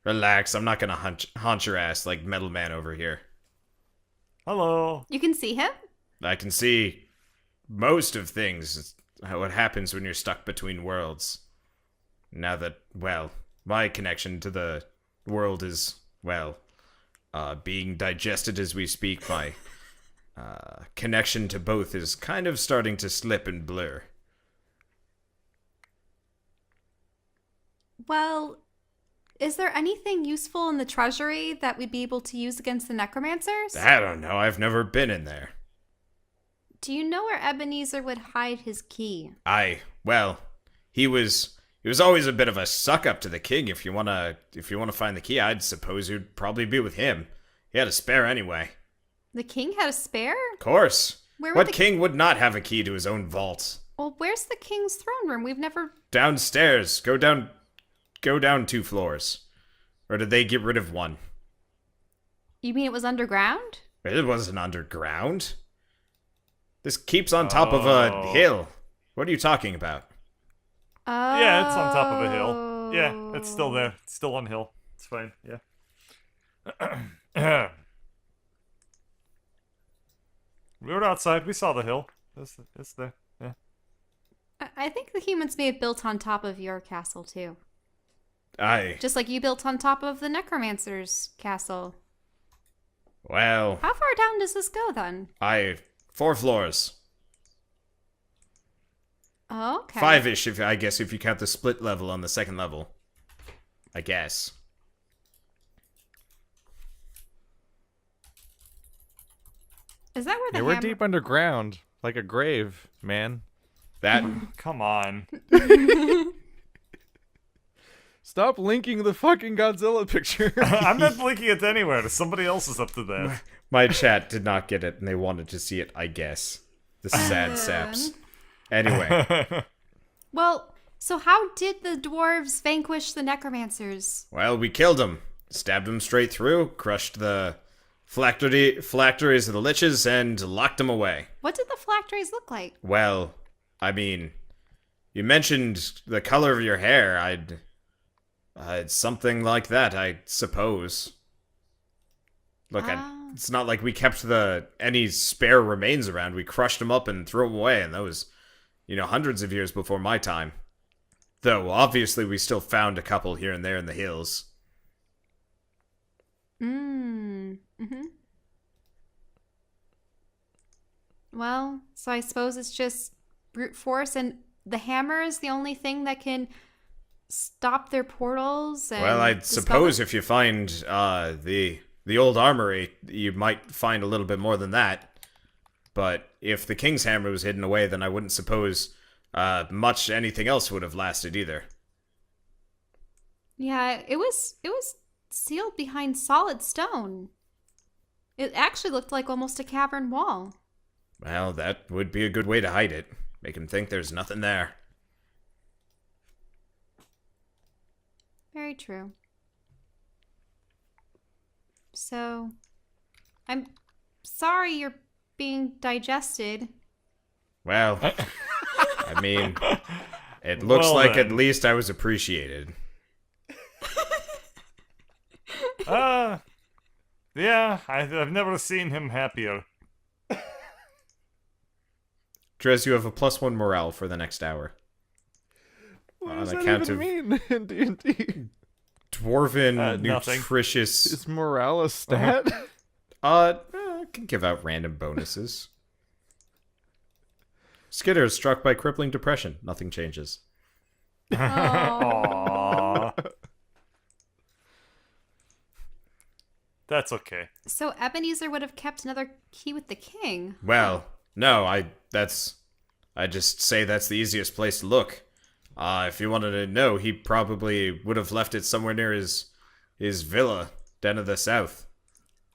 S2: Relax, I'm not gonna haunt your ass like Metal Man over here.
S1: Hello.
S3: You can see him?
S2: I can see most of things. what happens when you're stuck between worlds. Now that, well, my connection to the world is, well, being digested as we speak, my connection to both is kind of starting to slip and blur.
S3: Well, is there anything useful in the treasury that we'd be able to use against the necromancers?
S2: I don't know, I've never been in there.
S3: Do you know where Ebenezer would hide his key?
S2: Well, he was always a bit of a suck up to the king. If you wanna find the key, I'd suppose you'd probably be with him. He had a spare anyway.
S3: The king had a spare?
S2: Of course.
S3: Where would
S2: What
S3: the-
S2: king would not have a key to his own vault?
S3: Well, where's the king's throne room? We've never...
S2: Downstairs. Go down 2 floors. Or did they get rid of one?
S3: You mean it was underground?
S2: It wasn't underground. This keeps on top of a hill. What are you talking about?
S3: Oh.
S1: Yeah, it's on top of a hill. Yeah, it's still there. It's still on hill. It's fine. Yeah. We were outside. We saw the hill. It's there. Yeah.
S3: I think the humans may have built on top of your castle, too.
S2: Aye.
S3: Just like you built on top of the Necromancer's castle.
S2: Well,
S3: How far down does this go, then?
S2: 4 floors.
S3: Oh, okay.
S2: 5-ish, I guess, if you count the split level on the second level. I guess.
S3: Is that where the
S4: Yeah, we're
S3: hammer...
S4: deep underground, like a grave, man.
S2: That
S1: Come on.
S4: Stop linking the fucking Godzilla picture.
S1: I'm not linking it anywhere. Somebody else is up to that.
S2: my chat did not get it, and they wanted to see it, I guess. The sad saps. Anyway,
S3: Well, so how did the dwarves vanquish the Necromancers?
S2: well, we killed them. Stabbed them straight through, crushed the phylacteries of the liches, and locked them away.
S3: What did the phylacteries look like?
S2: Well, I mean, you mentioned the color of your hair. It's something like that, I suppose. Look, it's not like we kept any spare remains around. We crushed them up and threw them away, and that was, hundreds of years before my time. Though, obviously, we still found a couple here and there in the hills.
S3: Mm-hmm. Well, so I suppose it's just brute force, and the hammer is the only thing that can stop their portals. And
S2: Well, I'd
S3: dispel
S2: suppose
S3: them?
S2: if you find the old armory, you might find a little bit more than that. But if the king's hammer was hidden away, then I wouldn't suppose much anything else would have lasted either.
S3: Yeah, it was sealed behind solid stone. It actually looked like almost a cavern wall.
S2: Well, that would be a good way to hide it. Make him think there's nothing there.
S3: Very true. So, I'm sorry you're being digested.
S2: Well, I mean, it looks
S1: Well,
S2: like
S1: then.
S2: at least I was appreciated.
S1: Yeah, I've never seen him happier.
S2: Drez, you have a +1 morale for the next hour.
S4: What
S2: On
S4: does that
S2: account
S4: even mean in D&D?
S2: Dwarven,
S1: Nothing.
S2: nutritious...
S4: Is morale a stat?
S2: I can give out random bonuses. Skidder is struck by crippling depression. Nothing changes.
S3: Oh.
S1: Aww. That's okay.
S3: So Ebenezer would have kept another key with the king.
S2: Well, no, I just say that's the easiest place to look. If you wanted to know, he probably would have left it somewhere near his villa down to the south.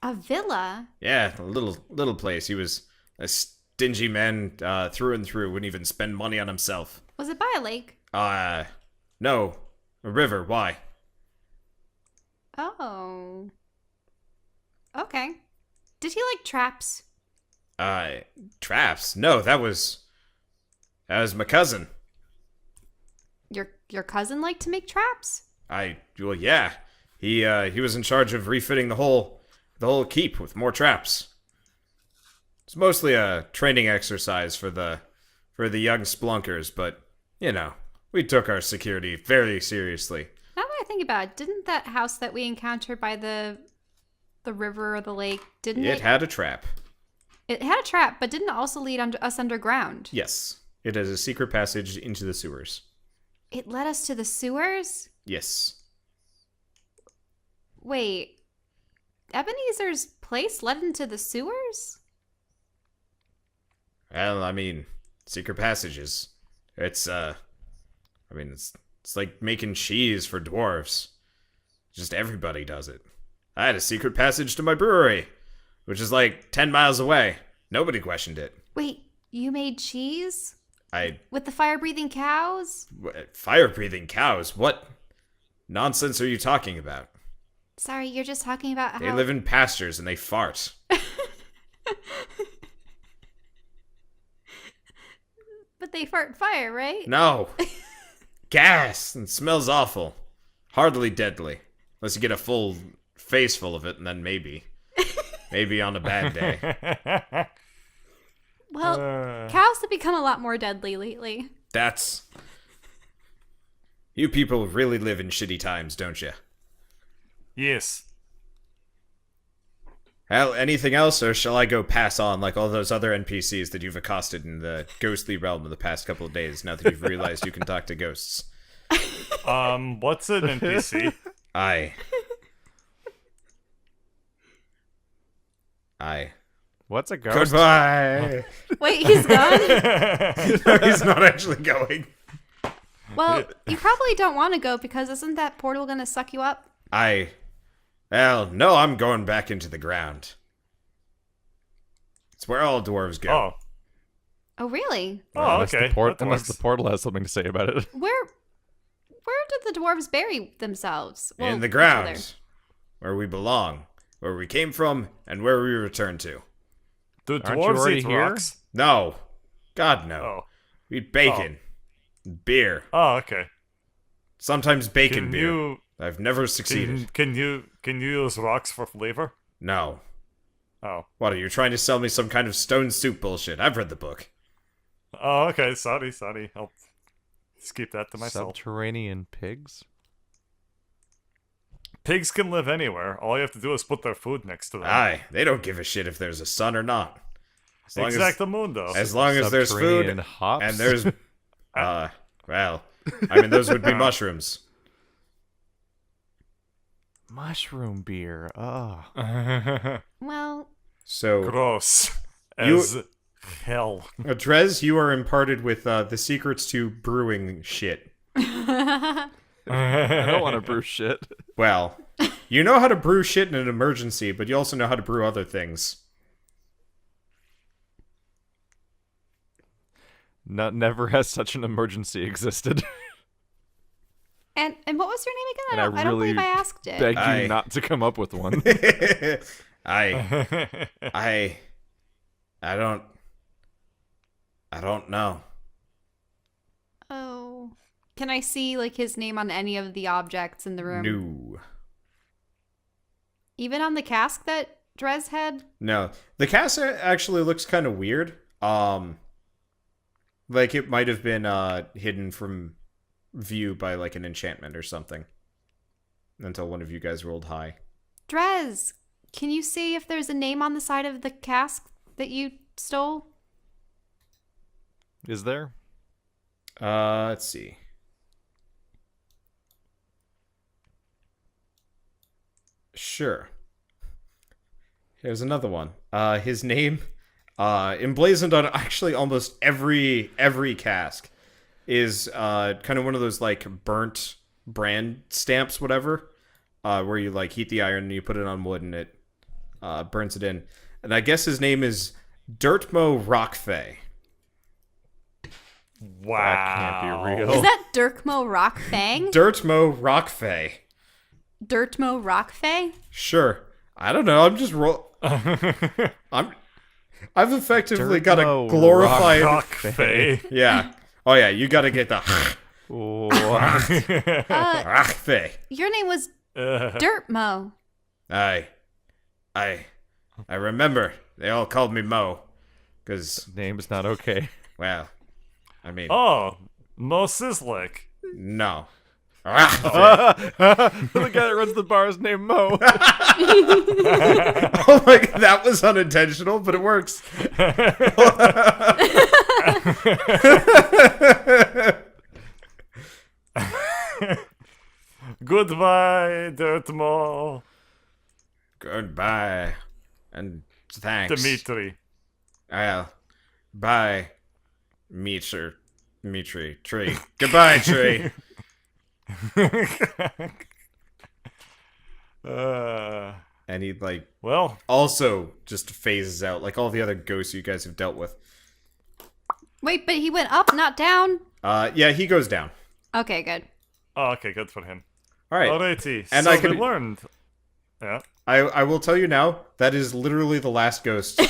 S3: A villa?
S2: Yeah, a little place. He was a stingy man through and through. Wouldn't even spend money on himself.
S3: Was it by a lake?
S2: No, a river. Why?
S3: Oh. Okay. Did he like traps?
S2: Traps? No, that was my cousin.
S3: Your cousin liked to make traps?
S2: Well, yeah. He was in charge of refitting the whole keep with more traps. It's mostly a training exercise for the for the young splunkers, but, you know, we took our security very seriously.
S3: Now that I think about it, didn't that house that we encountered by the river or the lake, didn't
S2: It had a trap.
S3: It had a trap, but didn't it also lead us underground?
S2: Yes. It has a secret passage into the sewers.
S3: It led us to the sewers?
S2: Yes.
S3: Wait. Ebenezer's place led into the sewers?
S2: Well, I mean, secret passages. It's like making cheese for dwarves. Just everybody does it. I had a secret passage to my brewery, which is like 10 miles away. Nobody questioned it.
S3: Wait, you made cheese?
S2: I...
S3: With the fire-breathing cows?
S2: Fire-breathing cows? What nonsense are you talking about?
S3: Sorry, you're just talking about how...
S2: They live in pastures and they fart.
S3: But they fart fire, right?
S2: No. Gas. And smells awful. Hardly deadly. Unless you get a full face full of it, and then maybe. Maybe on a bad day.
S3: Well, cows have become a lot more deadly lately.
S2: That's... You people really live in shitty times, don't you?
S1: Yes.
S2: Well, anything else, or shall I go pass on like all those other NPCs that you've accosted in the ghostly realm in the past couple of days, now that you've realized you can talk to ghosts?
S1: What's an NPC?
S2: I.
S4: What's a ghost?
S2: Goodbye!
S3: Wait, he's gone?
S2: No, he's not actually going.
S3: Well, you probably don't want to go because isn't that portal going to suck you up?
S2: Well, no, I'm going back into the ground. It's where all dwarves go.
S1: Oh.
S3: Oh, really?
S1: Oh,
S4: Unless
S1: okay.
S4: The
S1: that
S4: unless
S1: works.
S4: the portal has something to say about it.
S3: Where did the dwarves bury themselves? Well,
S2: In the
S3: each
S2: ground.
S3: other.
S2: Where we belong. Where we came from, and where we return to.
S1: Do
S4: Aren't you
S1: dwarves
S4: already
S1: eat
S4: here?
S1: rocks?
S2: No. God, no.
S1: Oh.
S2: We eat bacon. Beer.
S1: Oh, okay.
S2: Sometimes bacon
S1: Can
S2: beer.
S1: you
S2: I've never succeeded.
S1: can you use rocks for flavor?
S2: No.
S1: Oh.
S2: What, are you trying to sell me some kind of stone soup bullshit? I've read the book.
S1: Oh, okay. Sorry. I'll just keep that to myself.
S4: Subterranean pigs?
S1: Pigs can live anywhere. All you have to do is put their food next to them.
S2: Aye, they don't give a shit if there's a sun or not. As long
S1: Exactamundo.
S2: as long as there's
S4: Subterranean
S2: food
S4: hops?
S2: and there's well, I mean those would be mushrooms.
S4: Mushroom beer. Oh.
S3: Well,
S2: So,
S1: Gross.
S2: You-
S1: As hell.
S2: Drez, you are imparted with the secrets to brewing shit.
S4: I don't want to brew shit.
S2: Well, you know how to brew shit in an emergency, but you also know how to brew other things.
S4: Never has such an emergency existed.
S3: and what was your name again?
S4: And I
S3: I don't
S4: really
S3: believe I asked it.
S4: Beg
S2: I-
S4: you not to come up with one.
S2: I don't know.
S3: Oh. Can I see like his name on any of the objects in the room?
S2: No.
S3: Even on the cask that Drez had?
S2: No. The cast actually looks kind of weird. Like it might have been hidden from view by like an enchantment or something. Until one of you guys rolled high.
S3: Drez, can you see if there's a name on the side of the cask that you stole?
S4: Is there?
S2: Let's see. Sure. Here's another one. His name, emblazoned on actually almost every cask, is kind of one of those like burnt brand stamps, whatever, where you like heat the iron and you put it on wood and it burns it in. And I guess his name is Dirtmo Rockfey.
S1: Wow.
S4: That can't be real.
S3: Is that Dirkmo Rockfang?
S2: Dirtmo Rockfey.
S3: Dirtmo Rockfay?
S2: Sure. I don't know. I'm just I've effectively got a
S4: Dirtmo
S2: glorified.
S1: Rock Fae.
S2: Yeah. Oh yeah. You got to get the
S4: What?
S2: Rockfey.
S3: Your name was Dirtmo.
S2: I remember. They all called me Mo, because
S4: Name's not okay.
S2: well, I mean,
S1: Oh, Mo Sizzlick.
S2: no.
S4: The guy that runs the bar is named Mo.
S2: Oh my god, that was unintentional, but it works.
S1: Goodbye, Dirt Mo.
S2: Goodbye. And thanks.
S1: Dimitri.
S2: Bye. Mitri. Tree. Goodbye, tree. And he, like,
S1: Well,
S2: also just phases out, like all the other ghosts you guys have dealt with.
S3: Wait, but he went up, not down?
S2: Yeah, he goes down.
S3: Okay, good.
S1: oh, okay, good for him.
S2: All right.
S1: Alrighty,
S2: And
S1: so
S2: I can-
S1: we learned. Yeah.
S2: I will tell you now, that is literally the last ghost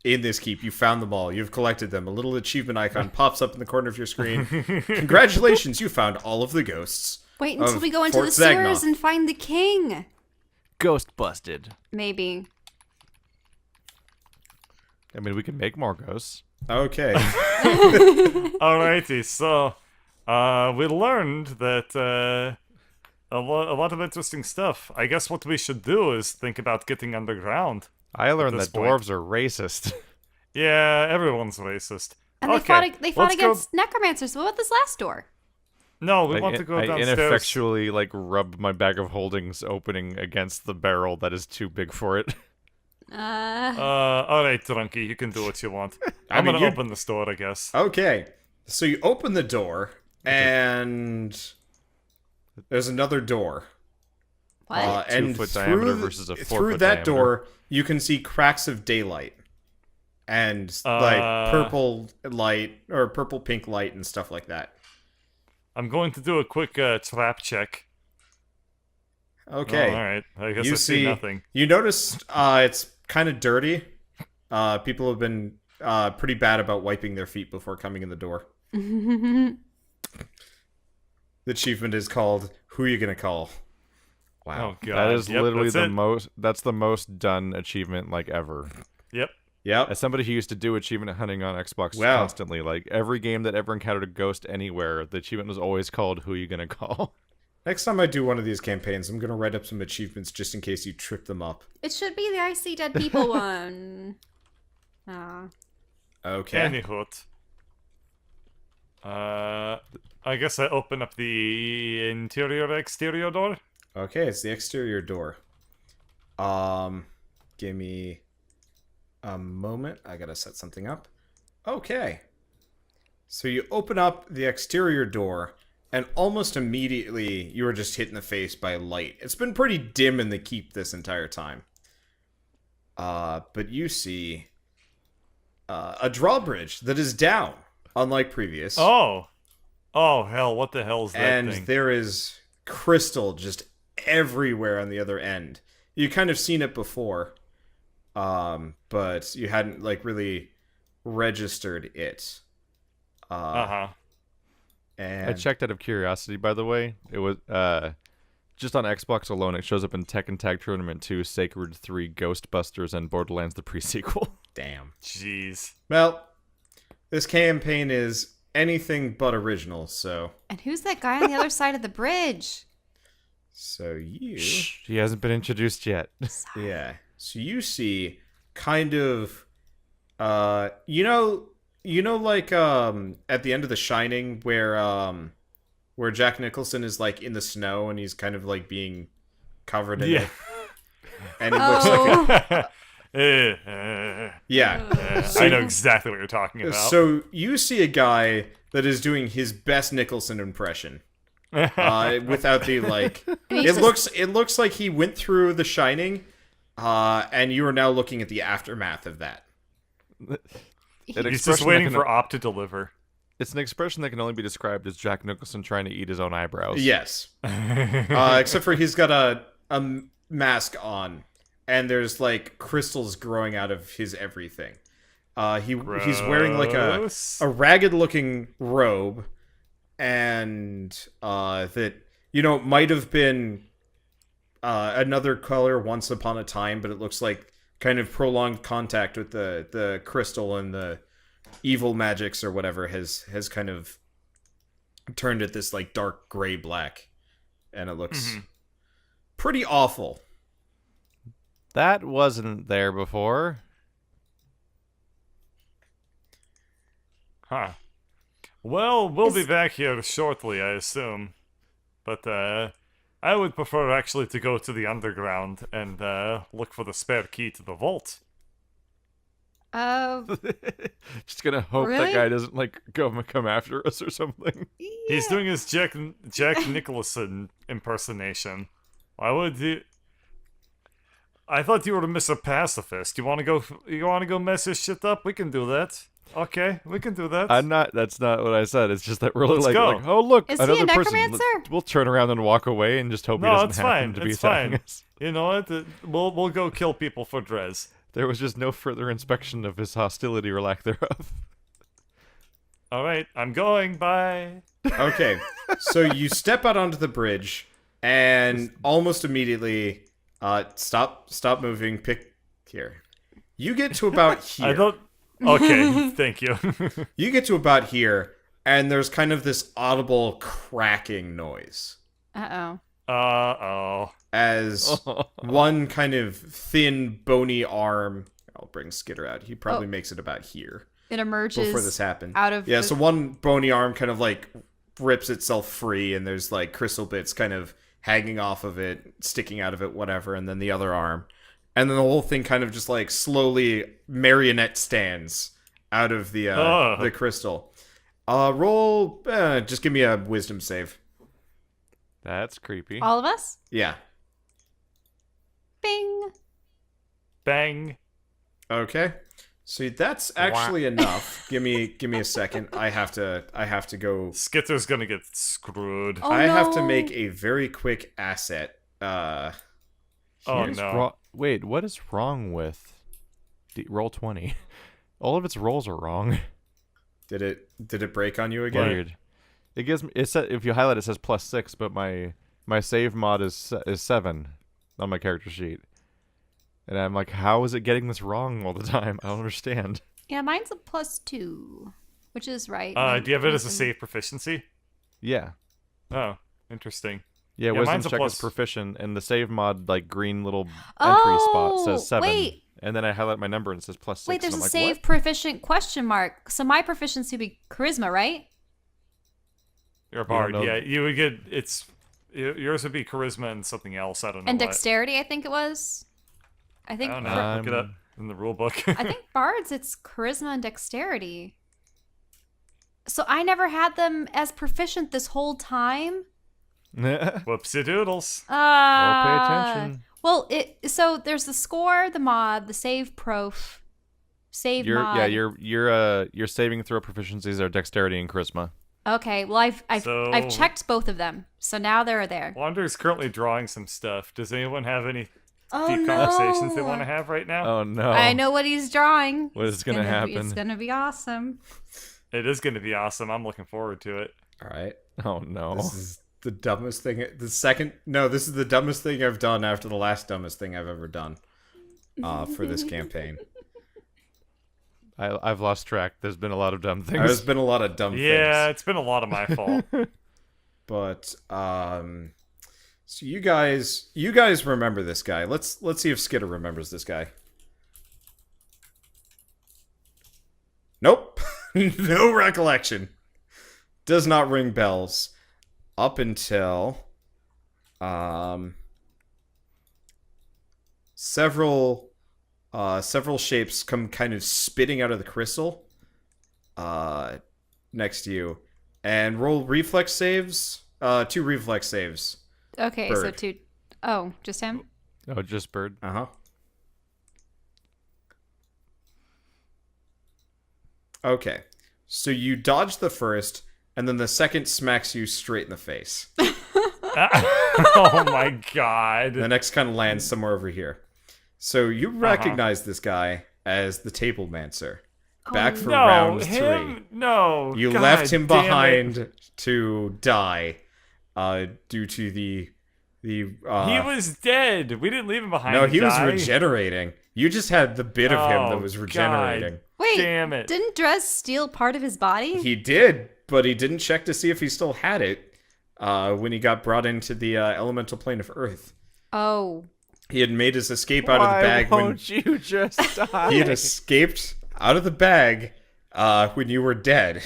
S2: in this keep. You found them all. You've collected them. A little achievement icon pops up in the corner of your screen. Congratulations, you found all of the ghosts.
S3: Wait until
S2: Of
S3: we go into
S2: Fort
S3: the sewers
S2: Zagnoth.
S3: and find the king.
S4: Ghost busted.
S3: Maybe.
S4: I mean, we can make more ghosts.
S2: Okay.
S1: Alrighty, so we learned that a lot of interesting stuff. I guess what we should do is think about getting underground.
S4: I learned
S1: this
S4: that
S1: point.
S4: dwarves are racist.
S1: Yeah, everyone's racist.
S3: And
S1: okay,
S3: they fought
S1: let's go-
S3: against necromancers. What about this last door?
S1: No, we
S4: I
S1: want to go
S4: I
S1: downstairs.
S4: ineffectually like rub my bag of holdings opening against the barrel that is too big for it.
S1: Alright, Drunky, you can do what you want.
S2: I
S1: I'm
S2: mean,
S1: gonna
S2: you-
S1: open this door, I guess.
S2: Okay. So you open the door, and there's another door.
S3: What?
S2: And
S4: 2-foot
S2: through
S4: diameter
S2: the-
S4: versus a 4-foot
S2: through that
S4: diameter.
S2: door, you can see cracks of daylight. And, like, purple light, or purple-pink light and stuff like that.
S1: I'm going to do a quick trap check.
S2: Okay.
S1: Oh, alright, I guess
S2: You
S1: I see
S2: see,
S1: nothing.
S2: you notice it's kind of dirty. People have been pretty bad about wiping their feet before coming in the door. The achievement is called "Who You Gonna Call?" Wow.
S1: Oh god,
S4: That is
S1: Yep,
S4: literally
S1: that's
S4: the
S1: it.
S4: most. That's the most done achievement like ever.
S1: Yep.
S2: Yep.
S4: As somebody who used to do achievement hunting on Xbox
S2: Wow.
S4: constantly, like every game that ever encountered a ghost anywhere, the achievement was always called "Who You Gonna Call?"
S2: Next time I do one of these campaigns, I'm gonna write up some achievements just in case you trip them up.
S3: It should be the I See Dead People one. Aw.
S2: Okay.
S1: Anyhoot. I guess I open up the exterior door.
S2: Okay, it's the exterior door. Give me a moment. I gotta set something up. Okay. So you open up the exterior door, and almost immediately you are just hit in the face by light. It's been pretty dim in the keep this entire time. But you see a drawbridge that is down, unlike previous.
S1: Oh hell! What the hell is that
S2: And
S1: thing?
S2: there is crystal just everywhere on the other end. You kind of seen it before, but you hadn't like really registered it. And
S4: I checked out of curiosity, by the way. It was just on Xbox alone. It shows up in Tekken Tag Tournament 2, Sacred 3, Ghostbusters, and Borderlands the pre-sequel.
S2: Damn.
S1: Jeez.
S2: Well, this campaign is anything but original. So
S3: And who's that guy on the other side of the bridge?
S2: you.
S4: He hasn't been introduced yet.
S2: Yeah. So you see kind of you know like at the end of The Shining where Jack Nicholson is like in the snow and he's kind of like being covered in
S1: Yeah.
S2: it. And he looks like
S3: Oh,
S2: yeah.
S1: I know exactly what you're talking about.
S2: So you see a guy that is doing his best Nicholson impression. Without the like
S3: he's
S2: it looks like he went through The Shining and you are now looking at the aftermath of that.
S4: An
S1: He's just
S4: expression
S1: waiting
S4: that can-
S1: for Op to deliver.
S4: It's an expression that can only be described as Jack Nicholson trying to eat his own eyebrows.
S2: Yes. Except for he's got a mask on, and there's like crystals growing out of his everything. He's wearing like
S1: Gross.
S2: a ragged looking robe, and that might have been another color once upon a time, but it looks like kind of prolonged contact with the crystal and the evil magics or whatever has kind of turned it this like dark gray black, and it looks pretty awful.
S4: That wasn't there before.
S1: Huh. Well, we'll be back here shortly, I assume. But, I would prefer actually to go to the underground and, look for the spare key to the vault.
S4: Just gonna hope
S3: Really?
S4: that guy doesn't like come after us or something.
S1: He's doing his Jack Nicholson impersonation. Why would he... I thought you were Mr. Pacifist. You wanna go mess his shit up? We can do that. Okay, we can do that.
S4: I'm not. That's not what I said. It's just that we're
S1: Let's
S4: like,
S1: go.
S4: oh look,
S3: Is he
S4: another
S3: a
S4: person.
S3: necromancer?
S4: We'll turn around and walk away and just hope he
S1: No,
S4: doesn't
S1: it's
S4: happen
S1: fine.
S4: to be
S1: It's
S4: attacking
S1: fine.
S4: us.
S1: You know what? We'll go kill people for Drez.
S4: There was just no further inspection of his hostility or lack thereof.
S1: All right, I'm going. Bye.
S2: Okay, so you step out onto the bridge, and almost immediately, stop moving. Pick here. You get to about here.
S1: I don't. Okay, thank you.
S2: You get to about here, and there's kind of this audible cracking noise
S3: Uh-oh.
S1: Uh-oh.
S2: as one kind of thin, bony arm. I'll bring Skitter out. He probably makes it about here
S3: It emerges
S2: before this happened.
S3: out of
S2: Yeah,
S3: the-
S2: so one bony arm kind of like rips itself free, and there's like crystal bits kind of hanging off of it, sticking out of it, whatever, and then the other arm. And then the whole thing kind of just like slowly marionette stands out of the crystal. Roll, just give me a wisdom save.
S4: That's creepy.
S3: all of us?
S2: Yeah.
S3: Bing.
S1: Bang.
S2: Okay. So that's actually enough. Give me a second. I have to go.
S1: Skitter's gonna get screwed.
S3: Oh,
S2: I have to
S3: no.
S2: make a very quick asset.
S1: Oh,
S4: What is
S1: no.
S4: Wait, what is wrong with roll 20? All of its rolls are wrong.
S2: Did it break on you again?
S4: Weird. It gives me. It said if you highlight it says +6, but my save mod is 7 on my character sheet, and I'm like, how is it getting this wrong all the time? I don't understand.
S3: Yeah, mine's a +2, which is right.
S1: Do you have it as a save proficiency?
S4: Yeah.
S1: Oh, interesting.
S4: Yeah,
S1: Yeah,
S4: wisdom
S1: mine's a
S4: check
S1: plus-
S4: is proficient, and the save mod like green little entry spot
S3: Oh,
S4: says 7.
S3: wait.
S4: And then I highlight my number and it says +6.
S3: Wait, there's
S4: and
S3: a
S4: I'm like,
S3: save
S4: what?
S3: proficient question mark. So my proficiency would be charisma, right?
S1: You're a bard.
S4: know.
S1: Yeah, you would get yours would be charisma and something else. I don't know.
S3: And
S1: what.
S3: dexterity, I think it was. I
S1: I
S3: think
S1: don't know.
S3: for-
S1: Look it up in the rule book.
S3: I think bards it's charisma and dexterity. So I never had them as proficient this whole time.
S1: Whoopsie doodles.
S4: Well, pay attention.
S3: Well, so there's the score, the mod, the save save mod.
S4: Your saving throw proficiencies are dexterity and charisma.
S3: Okay, well I've
S1: So-
S3: checked both of them, so now they're there.
S1: Wander's currently drawing some stuff. Does anyone have any
S3: Oh
S1: deep
S3: no!
S1: conversations they want to have right now?
S4: Oh no!
S3: I know what he's drawing.
S4: What is gonna happen?
S3: It's gonna be awesome.
S1: It is going to be awesome. I'm looking forward to it.
S2: All right.
S4: Oh no!
S2: This is the dumbest thing. This is the dumbest thing I've done after the last dumbest thing I've ever done for this campaign.
S4: I've lost track. There's been a lot of dumb things.
S2: There's been a lot of dumb
S1: Yeah,
S2: things.
S1: it's been a lot of my fault.
S2: But so you guys remember this guy. Let's see if Skitter remembers this guy. Nope. No recollection. Does not ring bells up until several shapes come kind of spitting out of the crystal next to you, and roll reflex saves. 2 reflex saves.
S3: Okay, so
S2: Bird.
S3: 2. Oh, just him.
S4: Oh, just bird.
S2: Uh-huh. Okay. So you dodge the first, and then the second smacks you straight in the face.
S1: Oh my god.
S2: The next kind of lands somewhere over here. So you recognize this guy as the Tablemancer. Back for
S1: no,
S2: round 3.
S1: him? No.
S2: You
S1: God
S2: left him
S1: damn it.
S2: behind to die due to the
S1: He was dead. We didn't leave him behind.
S2: No,
S1: to
S2: he was
S1: die.
S2: regenerating. You just had the bit of him that
S1: Oh,
S2: was regenerating.
S1: God.
S3: Wait,
S1: Damn it.
S3: didn't Drez steal part of his body?
S2: He did, but he didn't check to see if he still had it when he got brought into the elemental plane of Earth.
S3: Oh.
S2: He had made his escape out of the bag
S4: Why
S2: when
S4: won't you just die?
S2: he had escaped out of the bag when you were dead,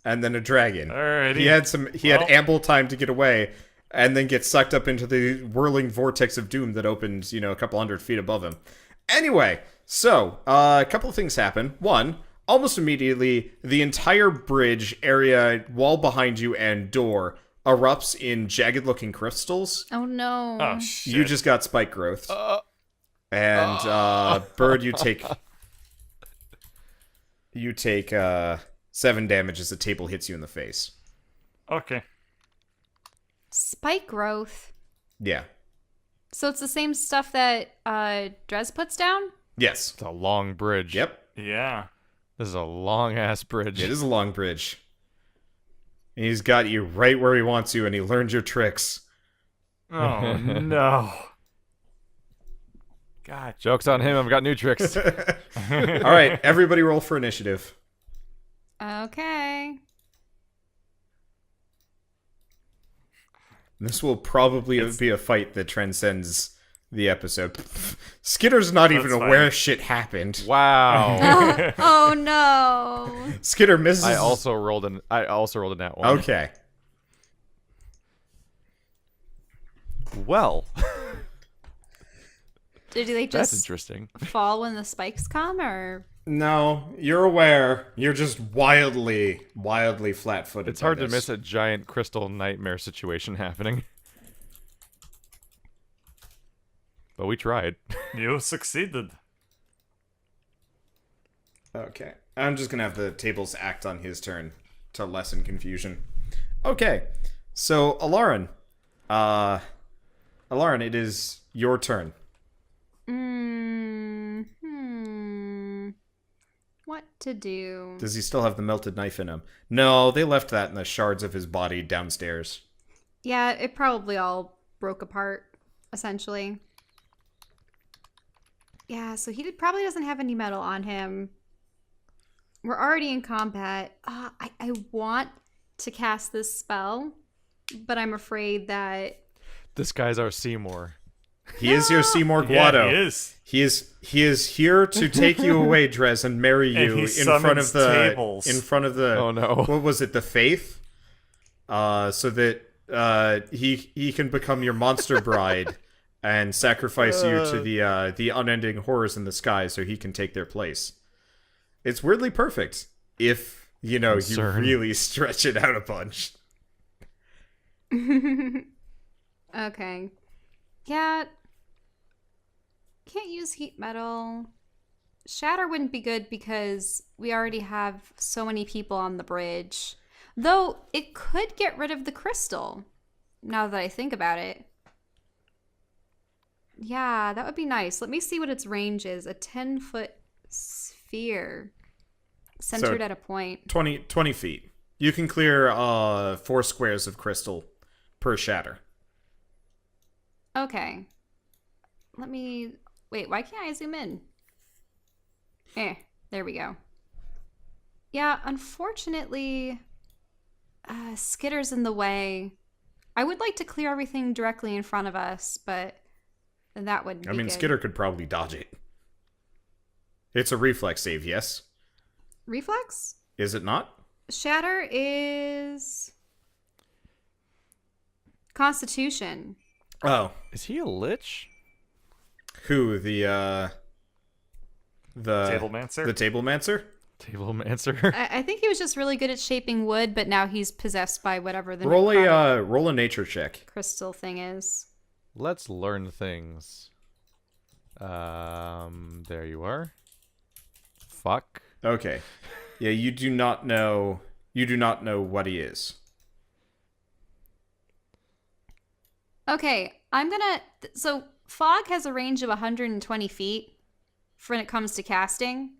S2: and then a dragon.
S1: Alrighty.
S2: He had ample time to get away, and then get sucked up into the whirling vortex of doom that opened, a couple 100 feet above him. Anyway, so a couple of things happen. One, almost immediately, the entire bridge area, wall behind you, and door erupts in jagged-looking crystals.
S3: Oh no.
S1: Oh, shit.
S2: You just got spike growth. And Bird, you take 7 damage as the table hits you in the face.
S1: Okay.
S3: Spike growth.
S2: Yeah.
S3: So it's the same stuff that Drez puts down?
S2: Yes.
S4: It's a long bridge.
S2: Yep.
S1: Yeah.
S4: This is a long ass bridge.
S2: It is a long bridge. And he's got you right where he wants you, and he learned your tricks.
S1: Oh, no. God.
S4: Joke's on him. I've got new tricks.
S2: All right, everybody roll for initiative.
S3: Okay.
S2: This will probably be a fight that transcends the episode. Skitter's not even
S1: That's
S2: aware
S1: fine.
S2: shit happened.
S4: Wow.
S3: Oh no.
S2: Skidder misses.
S4: I also rolled a nat one.
S2: Okay.
S4: Well,
S3: Did they
S4: that's
S3: just
S4: interesting.
S3: fall when the spikes come, or?
S2: No, you're aware. You're just wildly flat-footed.
S4: It's hard to miss a giant crystal nightmare situation happening. But we tried.
S1: You succeeded.
S2: Okay. I'm just gonna have the tables act on his turn to lessen confusion. Okay. So, Alarin. Alarin, it is your turn.
S3: What to do?
S2: Does he still have the melted knife in him? No, they left that in the shards of his body downstairs.
S3: Yeah, it probably all broke apart, essentially. Yeah, so he probably doesn't have any metal on him. We're already in combat. I want to cast this spell, but I'm afraid that...
S4: This guy's our Seymour.
S2: He is your Seymour Guado.
S1: Yeah, he is.
S2: He is here to take you away, Drez, and marry
S1: And
S2: you
S1: he
S2: in front of
S1: summons
S2: the
S1: tables.
S4: Oh no.
S2: What was it? The faith, so that he can become your monster bride and sacrifice you to the unending horrors in the sky, so he can take their place. It's weirdly perfect if you
S4: Concern.
S2: really stretch it out a bunch.
S3: Okay. Yeah. Can't use heat metal. Shatter wouldn't be good because we already have so many people on the bridge. Though it could get rid of the crystal, now that I think about it. Yeah, that would be nice. Let me see what its range is. A 10-foot sphere centered at a point.
S2: 20 feet. You can clear 4 squares of crystal per shatter.
S3: Okay. Let me... Wait, why can't I zoom in? There we go. Yeah, unfortunately, Skitter's in the way. I would like to clear everything directly in front of us, but that wouldn't be good.
S2: Skidder could probably dodge it. It's a reflex save, yes?
S3: Reflex?
S2: Is it not?
S3: Shatter is... Constitution.
S2: Oh.
S4: Is he a lich?
S2: Who? The
S1: Tablemancer?
S2: The Tablemancer?
S4: Tablemancer?
S3: I think he was just really good at shaping wood, but now he's possessed by whatever the
S2: Roll
S3: necrotic
S2: a nature check.
S3: crystal thing is.
S4: Let's learn things. There you are. Fuck.
S2: Okay. Yeah, you do not know what he is.
S3: Okay, I'm gonna... So, fog has a range of 120 feet when it comes to casting.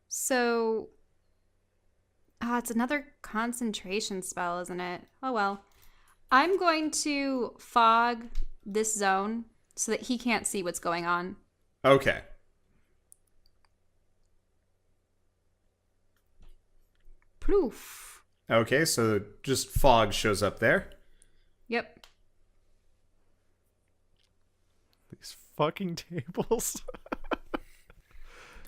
S3: So... it's another concentration spell, isn't it? Oh, well. I'm going to fog this zone so that he can't see what's going on.
S2: Okay.
S3: Proof.
S2: Okay, so just fog shows up there.
S3: Yep.
S4: These fucking tables.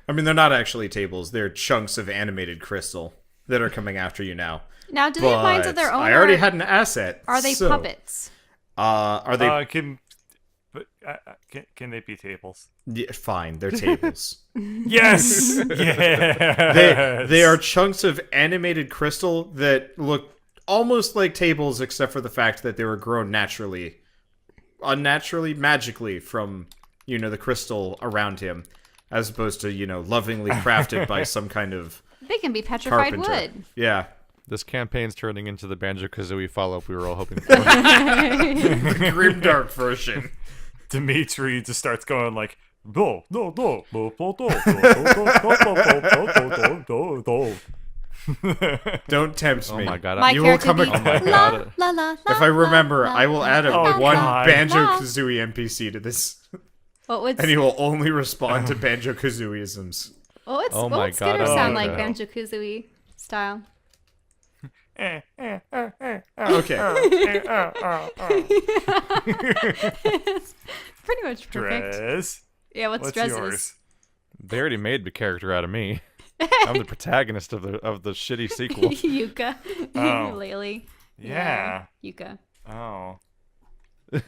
S2: I mean, they're not actually tables. They're chunks of animated crystal that are coming after you now.
S3: Now, do they have minds of
S2: But
S3: their own?
S2: I already
S3: or
S2: had an asset.
S3: Are they
S2: so,
S3: puppets?
S2: Are they...
S1: Can they be tables?
S2: Yeah, fine, they're tables.
S1: Yes. Yeah.
S2: They are chunks of animated crystal that look almost like tables, except for the fact that they were grown naturally, unnaturally, magically from the crystal around him, as opposed to lovingly crafted by some kind of
S3: They can be petrified
S2: carpenter.
S3: wood.
S2: Yeah,
S4: This campaign's turning into the Banjo-Kazooie follow-up we were all hoping for.
S2: the grimdark version.
S1: Dimitri just starts going like, do do do do do do do do.
S2: Don't tempt
S4: Oh
S2: me.
S4: my god.
S3: My
S2: You will
S3: character
S2: come
S3: be
S2: ac-
S4: Oh my
S3: la,
S4: God.
S3: la, la, la,
S2: If I remember,
S3: la,
S2: I will add
S1: Oh,
S2: one
S1: God.
S2: Banjo-Kazooie NPC to this,
S3: What would
S2: and he will only respond to Banjo-Kazooieisms.
S3: what
S4: Oh
S3: would
S4: my
S3: Skinner
S4: God,
S3: sound
S1: oh,
S3: like
S1: no.
S3: Banjo-Kazooie style?
S2: Okay.
S3: Pretty much perfect.
S1: Dress.
S3: Yeah, what's dresses?
S1: yours?
S4: They already made the character out of me. I'm the protagonist of the shitty sequel.
S3: Yuka.
S1: Oh.
S3: Laylee.
S1: Yeah.
S3: Yuka.
S1: Oh.
S4: Oh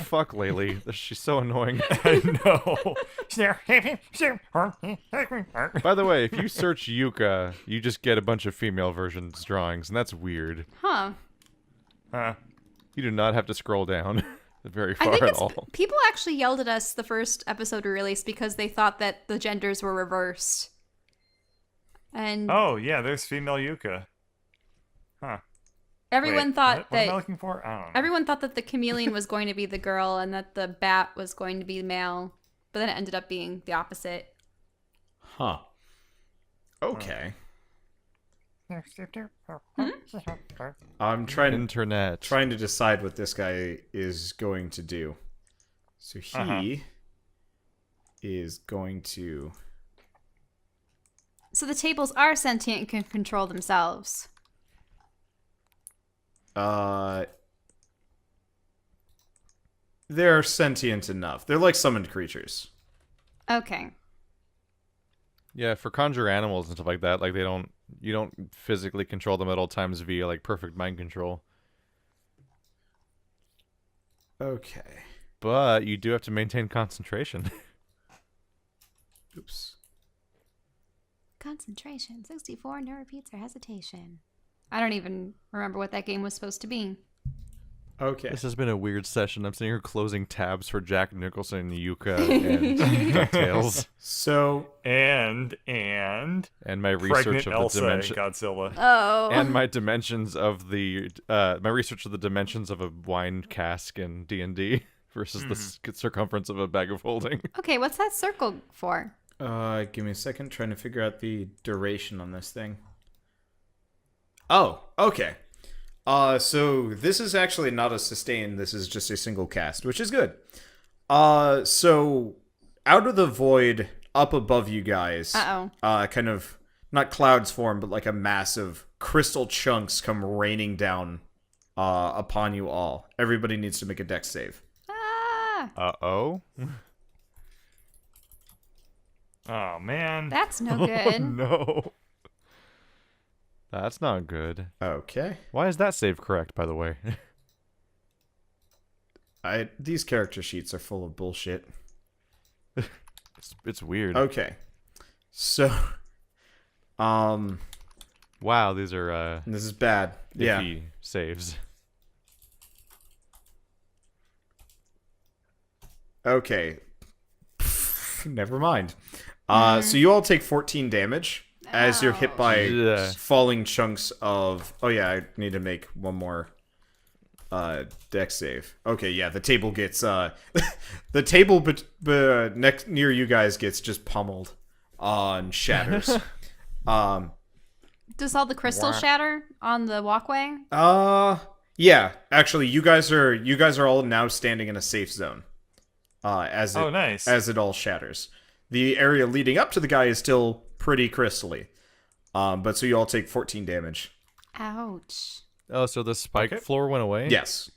S4: fuck, Laylee. She's so annoying.
S1: I know.
S4: By the way, if you search Yuka, you just get a bunch of female versions drawings, and that's weird.
S3: Huh.
S4: You do not have to scroll down very
S3: I
S4: far
S3: think
S4: at
S3: it's
S4: all.
S3: people actually yelled at us the first episode we released because they thought that the genders were reversed. And
S1: Oh yeah, there's female Yuka. Huh.
S3: everyone
S1: Wait,
S3: thought
S1: what am I
S3: that
S1: looking for? I don't know.
S3: everyone thought that the chameleon was going to be the girl and that the bat was going to be male, but then it ended up being the opposite.
S2: Huh. Okay. I'm trying
S4: Internet.
S2: to decide what this guy is going to do. So he is going to...
S3: So the tables are sentient and can control themselves.
S2: They're sentient enough. They're like summoned creatures.
S3: Okay.
S4: Yeah, for conjure animals and stuff like that, like you don't physically control them at all times via like perfect mind control.
S2: Okay.
S4: But you do have to maintain concentration.
S2: Oops.
S3: Concentration, 64, no repeats or hesitation. I don't even remember what that game was supposed to be.
S2: Okay.
S4: This has been a weird session. I'm sitting here closing tabs for Jack Nicholson, Yuka, and DuckTales,
S2: So,
S1: and
S4: and my research
S1: pregnant
S4: of
S1: Elsa
S4: the
S1: and
S4: dimension,
S3: Oh.
S1: Godzilla.
S4: and my dimensions of the my research of the dimensions of a wine cask in D&D versus the circumference of a bag of holding.
S3: Okay, what's that circle for?
S2: give me a second. Trying to figure out the duration on this thing. Oh, okay. So this is actually not a sustain. This is just a single cast, which is good. So out of the void up above you guys, kind of not clouds form, but like a mass of crystal chunks come raining down upon you all. Everybody needs to make a dex save.
S3: Ah,
S4: Uh-oh.
S1: Oh man.
S3: that's no
S4: Oh,
S3: good.
S4: no. That's not good.
S2: Okay.
S4: Why is that save correct, by the way?
S2: These character sheets are full of bullshit.
S4: It's weird.
S2: Okay. So,
S4: Wow, these are
S2: this is bad. Yeah.
S4: iffy saves.
S2: Okay. Never mind. So you all take 14 damage as you're hit by
S4: Yeah.
S2: falling chunks of... Oh yeah, I need to make one more dex save. Okay, yeah, the table gets... the table next near you guys gets just pummeled and shatters.
S3: Does all the crystal shatter on the walkway?
S2: Yeah, actually, you guys are all now standing in a safe zone.
S1: Oh, nice.
S2: as it all shatters. The area leading up to the guy is still pretty crystally. But so you all take 14 damage.
S3: Ouch.
S4: Oh, so the spike floor went away?
S2: Yes.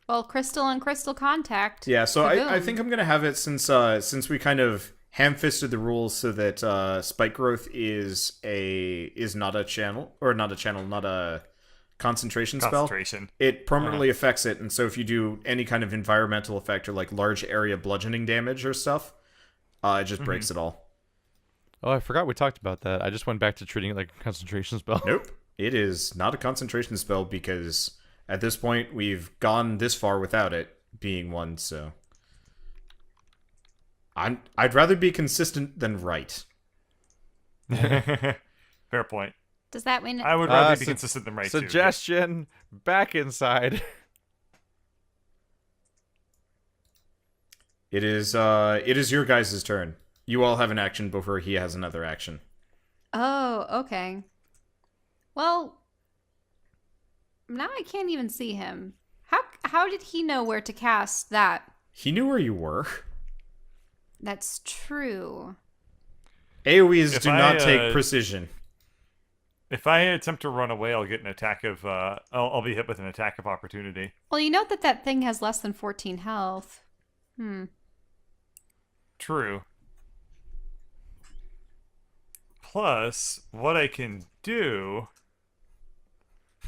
S3: Well, crystal and crystal contact.
S2: Yeah, so I
S3: Kaboom.
S2: think I'm gonna have it since we kind of ham-fisted the rules so that spike growth is not a concentration spell.
S1: Concentration.
S2: It permanently affects it, and so if you do any kind of environmental effect or like large area bludgeoning damage or stuff, it just breaks it all.
S4: Oh, I forgot we talked about that. I just went back to treating it like a concentration spell.
S2: Nope, it is not a concentration spell because at this point we've gone this far without it being one. So I'd rather be consistent than right.
S1: Fair point.
S3: Does that mean
S1: I would rather be consistent than right too.
S4: Suggestion: back inside.
S2: It is your guys' turn. You all have an action before he has another action.
S3: Oh, okay. Well, now I can't even see him. How did he know where to cast that?
S2: He knew where you were.
S3: That's true.
S2: AoEs
S1: If
S2: do not take precision.
S1: If I attempt to run away, I'll get an attack of. I'll be hit with an attack of opportunity.
S3: Well, you note that thing has less than 14 health.
S1: True. Plus, what I can do.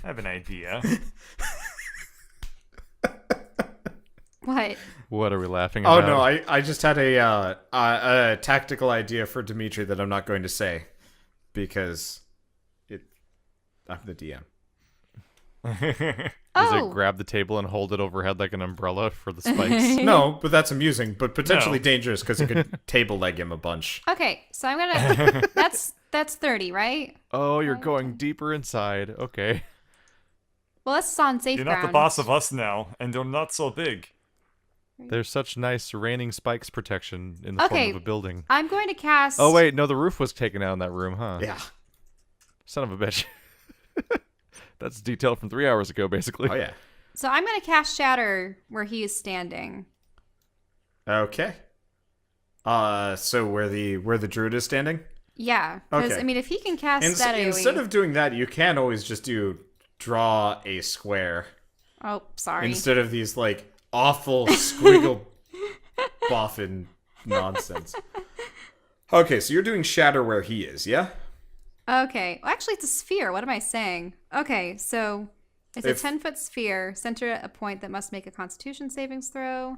S1: I have an idea.
S3: What?
S4: What are we laughing
S2: Oh
S4: about?
S2: no, I just had a tactical idea for Dimitri that I'm not going to say because I'm the DM.
S4: Does
S3: Oh,
S4: it grab the table and hold it overhead like an umbrella for the spikes?
S2: No, but that's amusing, but potentially
S1: No.
S2: dangerous because it could table leg him a bunch.
S3: okay. So I'm gonna. that's 30, right?
S4: Oh, you're going deeper inside. Okay.
S3: Well, this is on safe
S1: You're
S3: ground.
S1: not the boss of us now, and they're not so big.
S4: There's such nice raining spikes protection in the form
S3: Okay.
S4: of a building.
S3: I'm going to cast.
S4: Oh wait, no, the roof was taken out in that room, huh?
S2: Yeah.
S4: Son of a bitch. That's detail from 3 hours ago, basically.
S2: Oh yeah.
S3: So I'm going to cast Shatter where he is standing.
S2: Okay. So where the druid is standing?
S3: Yeah, because
S2: Okay.
S3: I mean, if he can cast that AoE.
S2: Instead of doing that, you can always just draw a square
S3: Oh, sorry.
S2: instead of these like awful squiggle boffin nonsense. Okay, so you're doing shatter where he is, yeah?
S3: Okay. Well, actually, it's a sphere. What am I saying? Okay, so it's a
S2: If-
S3: 10-foot sphere centered at a point that must make a Constitution savings throw.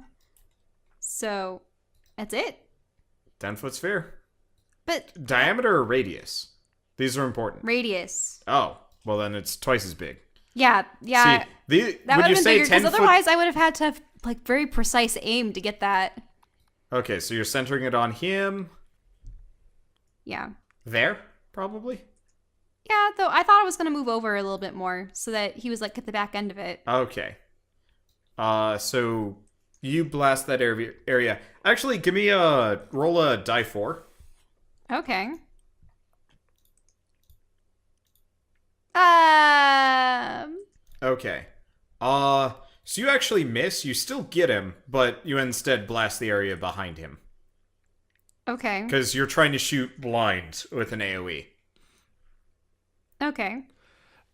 S3: So that's it.
S2: 10-foot sphere.
S3: But
S2: Diameter or radius? These are important.
S3: radius.
S2: Oh, well then it's twice as big.
S3: Yeah.
S2: See,
S3: That
S2: when
S3: would
S2: you
S3: have been
S2: say
S3: bigger because
S2: 10 foot...
S3: otherwise I would have had to have like very precise aim to get that.
S2: Okay, so you're centering it on him.
S3: Yeah.
S2: There, probably?
S3: Yeah, though I thought I was going to move over a little bit more so that he was like at the back end of it.
S2: Okay. So you blast that area. Actually, give me roll a die 4.
S3: Okay.
S2: Okay. So you actually miss. You still get him, but you instead blast the area behind him.
S3: Okay.
S2: Because you're trying to shoot blind with an AoE.
S3: Okay.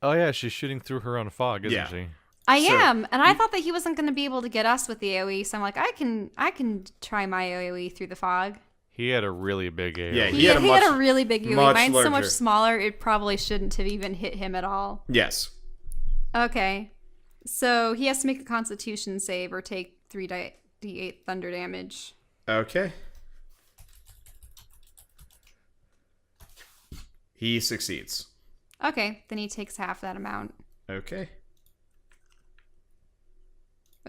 S4: Oh yeah, she's shooting through her own fog, isn't
S2: Yeah.
S4: she?
S3: I
S2: So-
S3: am, and I thought that he wasn't going to be able to get us with the AoE, so I'm like, I can try my AoE through the fog.
S4: He had a really big AoE.
S2: Yeah,
S3: He
S2: had
S3: had
S2: a
S3: a really big AoE.
S2: much
S3: Mine's so much
S2: larger.
S3: smaller, it probably shouldn't have even hit him at all.
S2: Yes.
S3: Okay. So he has to make a Constitution save or take 3d8 thunder damage.
S2: Okay. He succeeds.
S3: Okay, then he takes half that amount.
S2: Okay.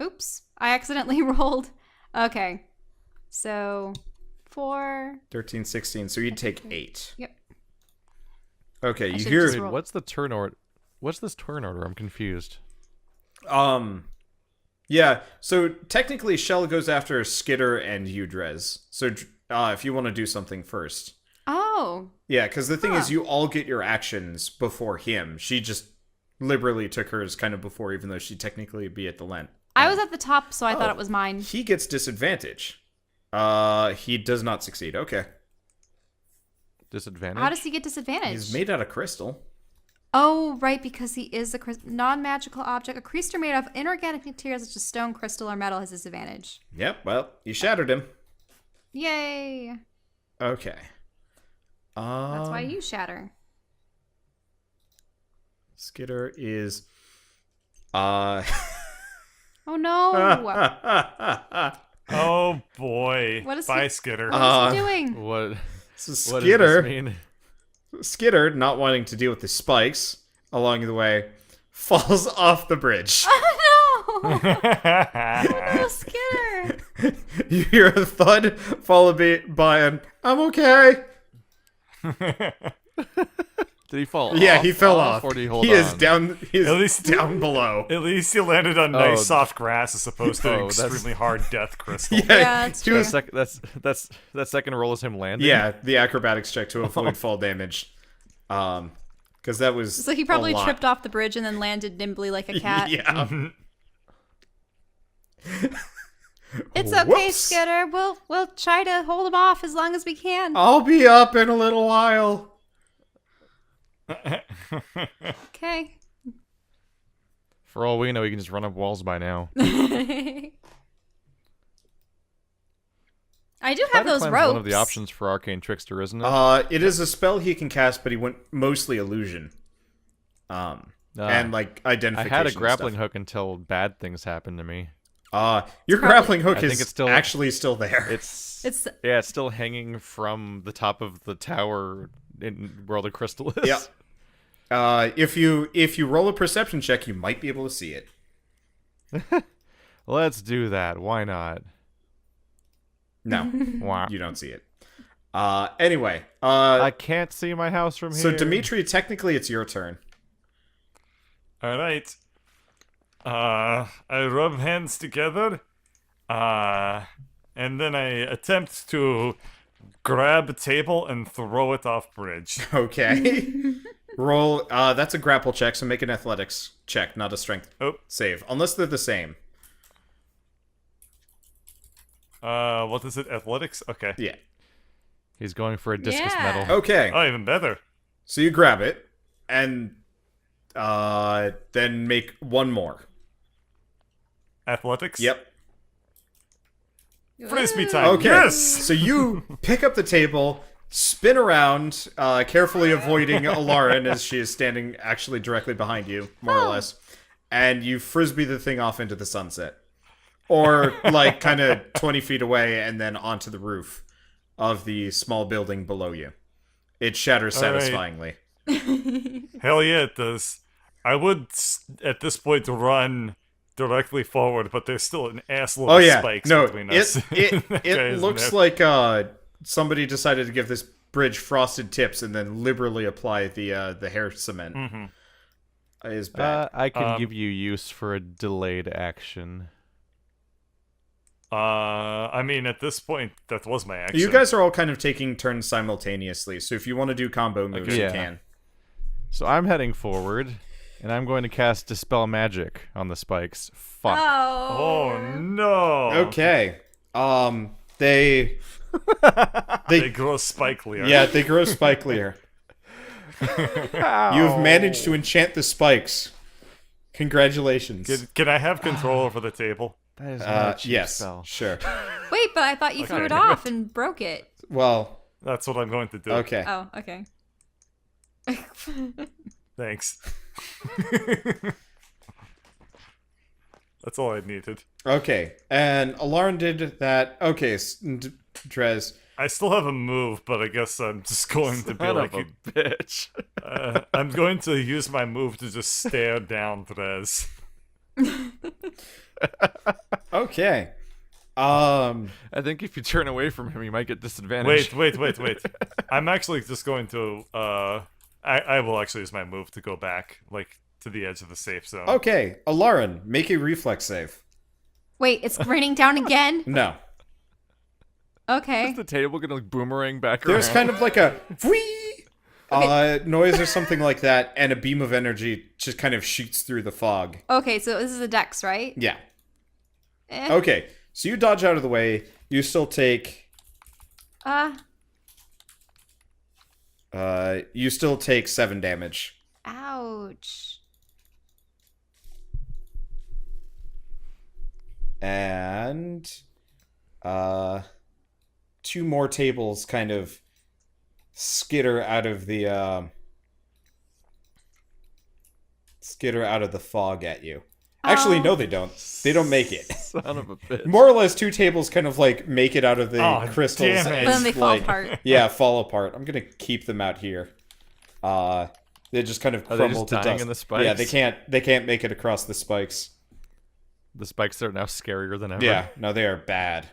S3: Oops, I accidentally rolled. Okay, so 4.
S2: 13, 16. So you'd take 8.
S3: Yep.
S2: Okay,
S3: I
S2: you
S3: should
S2: hear...
S3: just
S4: Wait, what's the turn order? What's this turn order? I'm confused.
S2: Yeah, so technically Shell goes after Skitter and Udrez. So if you want to do something first.
S3: Oh,
S2: Yeah, because the thing
S3: Huh.
S2: is you all get your actions before him. She just liberally took hers kind of before, even though she'd technically be at the
S3: I was at the top, so I thought it was mine.
S2: He gets disadvantage. He does not succeed. Okay.
S4: Disadvantage.
S3: How does he get disadvantage?
S2: He's made out of crystal.
S3: Oh, right, because he is a non-magical object. A creature made of inorganic materials such as stone, crystal, or metal has disadvantage.
S2: Yep, well, you shattered him.
S3: Yay!
S2: Okay.
S3: That's why you shatter.
S2: Skitter is...
S3: Oh no!
S1: Oh boy.
S3: What is
S1: Bye,
S3: he-
S1: Skitter.
S3: What is he doing?
S4: What?
S2: So
S4: What
S2: Skitter,
S4: does this mean?
S2: Skitter, not wanting to deal with the spikes along the way, falls off the bridge.
S3: Oh no! Oh, Skitter!
S2: You hear a thud followed by an "I'm okay."
S4: Did he fall?
S2: Yeah,
S4: off,
S2: he fell off.
S4: Or did he hold
S2: is
S4: on?
S2: down. He is
S1: At least-
S2: down below.
S1: At least he landed on nice
S4: Oh.
S1: soft grass as opposed to
S4: Oh, that's-
S1: extremely hard death crystal.
S3: Yeah, that's
S2: he
S3: true.
S2: was-
S4: That second roll is him landing.
S2: yeah, the acrobatics check to avoid fall damage. Because that was
S3: So he probably
S2: a lot.
S3: tripped off the bridge and then landed nimbly like a cat.
S2: Yeah.
S3: It's okay,
S2: Whoops.
S3: Skitter. We'll try to hold him off as long as we can.
S2: I'll be up in a little while.
S3: Okay.
S4: For all we know, he can just run up walls by now.
S3: I do have
S4: Spider
S3: those
S4: climb's
S3: ropes.
S4: one of the options for Arcane Trickster, isn't it?
S2: It is a spell he can cast, but he went mostly illusion. And like
S4: I
S2: identification.
S4: had a grappling
S2: stuff.
S4: hook until bad things happened to me.
S2: Your grappling hook
S4: I think
S2: is
S4: it's still-
S2: actually still there.
S4: It's
S3: It's
S4: yeah, it's still hanging from the top of the tower in where the crystal is.
S2: Yeah. If you roll a perception check, you might be able to see it.
S4: Let's do that. Why not?
S2: No,
S4: Wow.
S2: you don't see it. Anyway,
S4: I can't see my house from here.
S2: so Dimitri, technically it's your turn.
S1: All right. I rub hands together, and then I attempt to grab a table and throw it off bridge.
S2: Okay. Roll. That's a grapple check, so make an athletics check, not a strength
S1: Oh,
S2: save, unless they're the same.
S1: what is it? Athletics? Okay.
S2: Yeah.
S4: He's going for a discus
S3: Yeah.
S4: medal.
S2: Okay.
S1: Oh, even better.
S2: So you grab it, and then make one more.
S1: Athletics?
S2: Yep.
S1: Frisbee time.
S2: Okay.
S1: Yes!
S2: So you pick up the table, spin around, carefully avoiding Alarin as she is standing actually directly behind you, more or less, and you frisbee the thing off into the sunset. Or, like, kind of 20 feet away and then onto the roof of the small building below you. It shatters
S1: All right.
S2: satisfyingly.
S1: Hell yeah, it does. I would, at this point, run directly forward, but there's still an ass load
S2: Oh,
S1: of
S2: yeah.
S1: spikes
S2: No,
S1: between us.
S2: it
S1: That guy
S2: it
S1: is
S2: looks
S1: mad.
S2: like somebody decided to give this bridge frosted tips and then liberally apply the hair cement.
S1: Mhm.
S2: Is bad.
S4: I can give you use for a delayed action.
S1: I mean, at this point, that was my action.
S2: You guys are all kind of taking turns simultaneously, so if you want to do combo moves,
S4: Okay.
S2: you
S4: Yeah.
S2: can.
S4: So I'm heading forward, and I'm going to cast Dispel Magic on the spikes. Fuck.
S1: Oh no!
S2: Okay. They
S1: They grow spikelier.
S2: yeah, they grow spikelier. You've managed to enchant the spikes. Congratulations.
S1: Can I have control over the table?
S4: That is not a cheap
S2: Yes,
S4: spell.
S2: sure.
S3: Wait, but I thought you threw it off and broke it.
S2: Well,
S1: That's what I'm going to do.
S2: okay.
S3: Oh, okay.
S1: Thanks. That's all I needed.
S2: Okay, and Alarn did that. Okay, Drez.
S1: I still have a move, but I guess I'm just going to be
S4: Son
S1: like,
S4: of a bitch.
S1: I'm going to use my move to just stare down Therese.
S2: Okay.
S4: I think if you turn away from him, you might get disadvantage.
S1: Wait. I'm actually just going to, I will actually use my move to go back, like, to the edge of the safe zone.
S2: Okay, Alarin, make a reflex save.
S3: Wait, it's raining down again?
S2: No.
S3: Okay.
S4: Is the table gonna like boomerang back
S2: There's
S4: around?
S2: kind of like a whee noise or something like that, and a beam of energy just kind of shoots through the fog.
S3: Okay, so this is a dex, right?
S2: Yeah. Okay, so you dodge out of the way. You still take. You still take 7 damage.
S3: Ouch.
S2: And 2 more tables kind of skitter out of the fog at you. Actually, no, they don't. They don't make it.
S4: Son of a bitch.
S2: More or less, 2 tables kind of like make it out of the
S1: Oh,
S2: crystals.
S1: damn it.
S2: and,
S3: Then they fall
S2: like,
S3: apart.
S2: Yeah, fall apart. I'm gonna keep them out here. They just kind of
S4: Are they
S2: crumble
S4: just
S2: to
S4: dying
S2: dust.
S4: in the spikes?
S2: Yeah, they can't make it across the spikes.
S4: The spikes are now scarier than ever.
S2: Yeah, no, they are bad.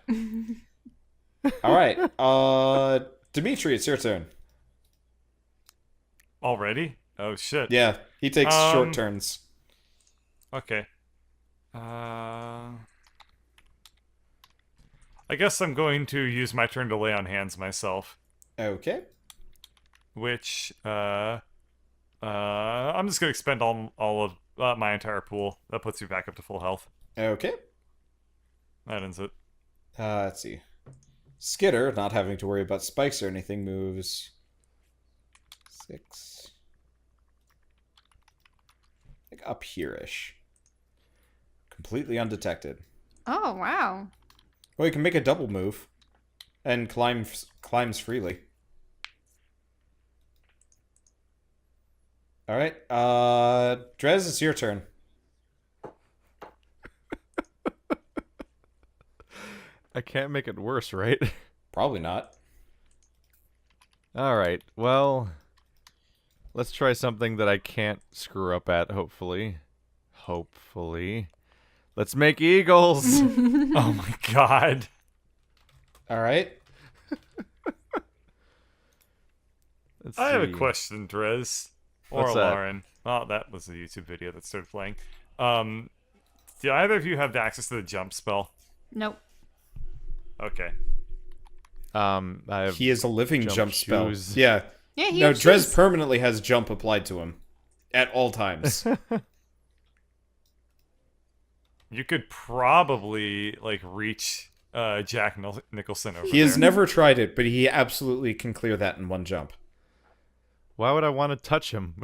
S2: All right, Dimitri, it's your turn.
S1: Already? Oh shit.
S2: Yeah, he takes short turns.
S1: Okay. I guess I'm going to use my turn to lay on hands myself.
S2: Okay.
S1: Which, I'm just gonna expend all of my entire pool. That puts you back up to full health.
S2: Okay.
S1: That ends it.
S2: Let's see. Skitter, not having to worry about spikes or anything, moves 6. Like up here-ish. Completely undetected.
S3: Oh, wow.
S2: Well, you can make a double move and climbs freely. All right, Drez, it's your turn.
S4: I can't make it worse, right?
S2: Probably not.
S4: All right. Well, let's try something that I can't screw up at, hopefully. Hopefully. Let's make eagles.
S1: Oh my god.
S2: All right.
S4: Let's
S1: I have a
S4: see.
S1: question, Drez. Or
S4: What's that?
S1: Lauren. Oh, that was a YouTube video that started playing. Do either of you have access to the jump spell?
S3: Nope.
S1: Okay.
S4: I have
S2: He is a living jump spell.
S4: shoes.
S2: Yeah.
S3: Yeah, he
S2: No,
S3: has
S2: Drez
S3: shoes.
S2: permanently has jump applied to him at all times.
S1: You could probably, like, reach Jack Nicholson over
S2: He has
S1: there.
S2: never tried it, but he absolutely can clear that in one jump.
S4: Why would I want to touch him?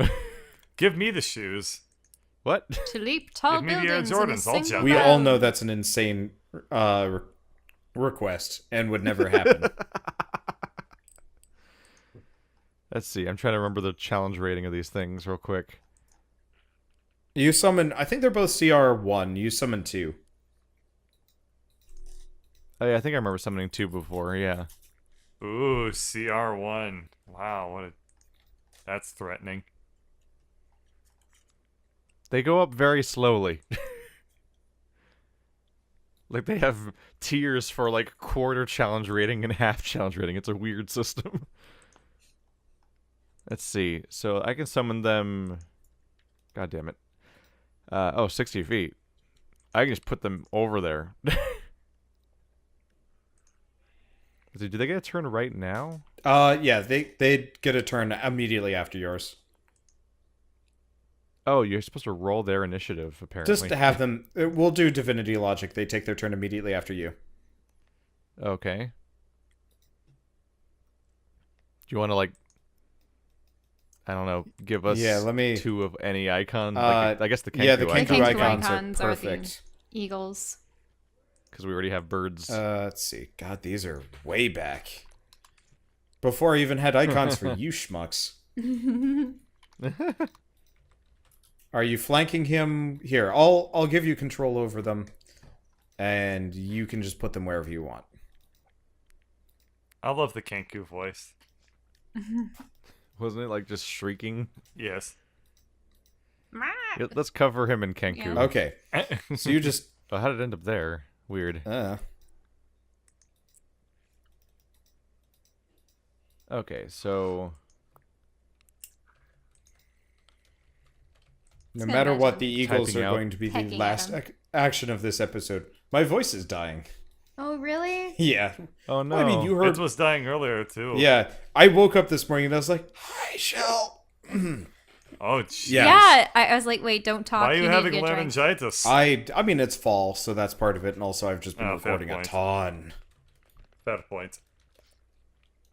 S1: Give me the shoes.
S4: What?
S3: To leap tall
S1: Give me the Air
S3: buildings in a
S1: Jordans, I'll
S3: single
S1: jump.
S2: We all
S3: bound.
S2: know that's an insane request and would never happen.
S4: Let's see. I'm trying to remember the challenge rating of these things real quick.
S2: You summon, I think they're both CR1. You summon 2.
S4: Oh, yeah, I think I remember summoning 2 before. Yeah.
S1: Ooh, CR1. Wow, that's threatening.
S4: They go up very slowly. Like, they have tiers for, like, quarter challenge rating and half challenge rating. It's a weird system. Let's see. So, I can summon them... God damn it. 60 feet. I can just put them over there. Do they get a turn right now?
S2: Yeah, they get a turn immediately after yours.
S4: Oh, you're supposed to roll their initiative, apparently.
S2: Just to have them, we'll do divinity logic. They take their turn immediately after you.
S4: Okay. Do you want to, like, I don't know, give us
S2: Yeah, let me-
S4: 2 of any icon? Like, I guess the Kenku
S2: yeah, the
S4: icon.
S2: Kenku
S3: Kenku
S2: icons
S3: icons
S2: are
S3: are the-
S2: perfect.
S3: Eagles.
S4: Because we already have birds.
S2: Let's see. God, these are way back. Before I even had icons for you schmucks. Are you flanking him? Here, I'll give you control over them, and you can just put them wherever you want.
S1: I love the Kenku voice.
S4: Wasn't it, like, just shrieking?
S1: Yes.
S4: Yeah, let's cover him in Kenku.
S3: Yeah.
S2: Okay, so you just
S4: Oh, how did it end up there? Weird. Okay, so...
S2: no
S3: gonna
S2: matter what,
S3: imagine.
S2: the Eagles
S4: Typing
S2: are
S4: out.
S2: going to be the
S3: Pecking at
S2: last
S3: him.
S2: action of this episode. My voice is dying.
S3: Oh, really?
S2: Yeah.
S4: Oh, no.
S2: I mean, you
S1: It
S2: heard.
S1: was dying earlier, too.
S2: Yeah, I woke up this morning and I was like, "Hi, Shell."
S1: Oh, jeez.
S2: Yeah.
S3: Yeah, I was like, wait, don't talk.
S1: Why are you
S3: need to
S1: having
S3: get drank.
S1: laryngitis?
S2: I mean, it's fall, so that's part of it, and also I've just been
S1: Oh, fair
S2: recording a
S1: point.
S2: ton.
S1: Fair point.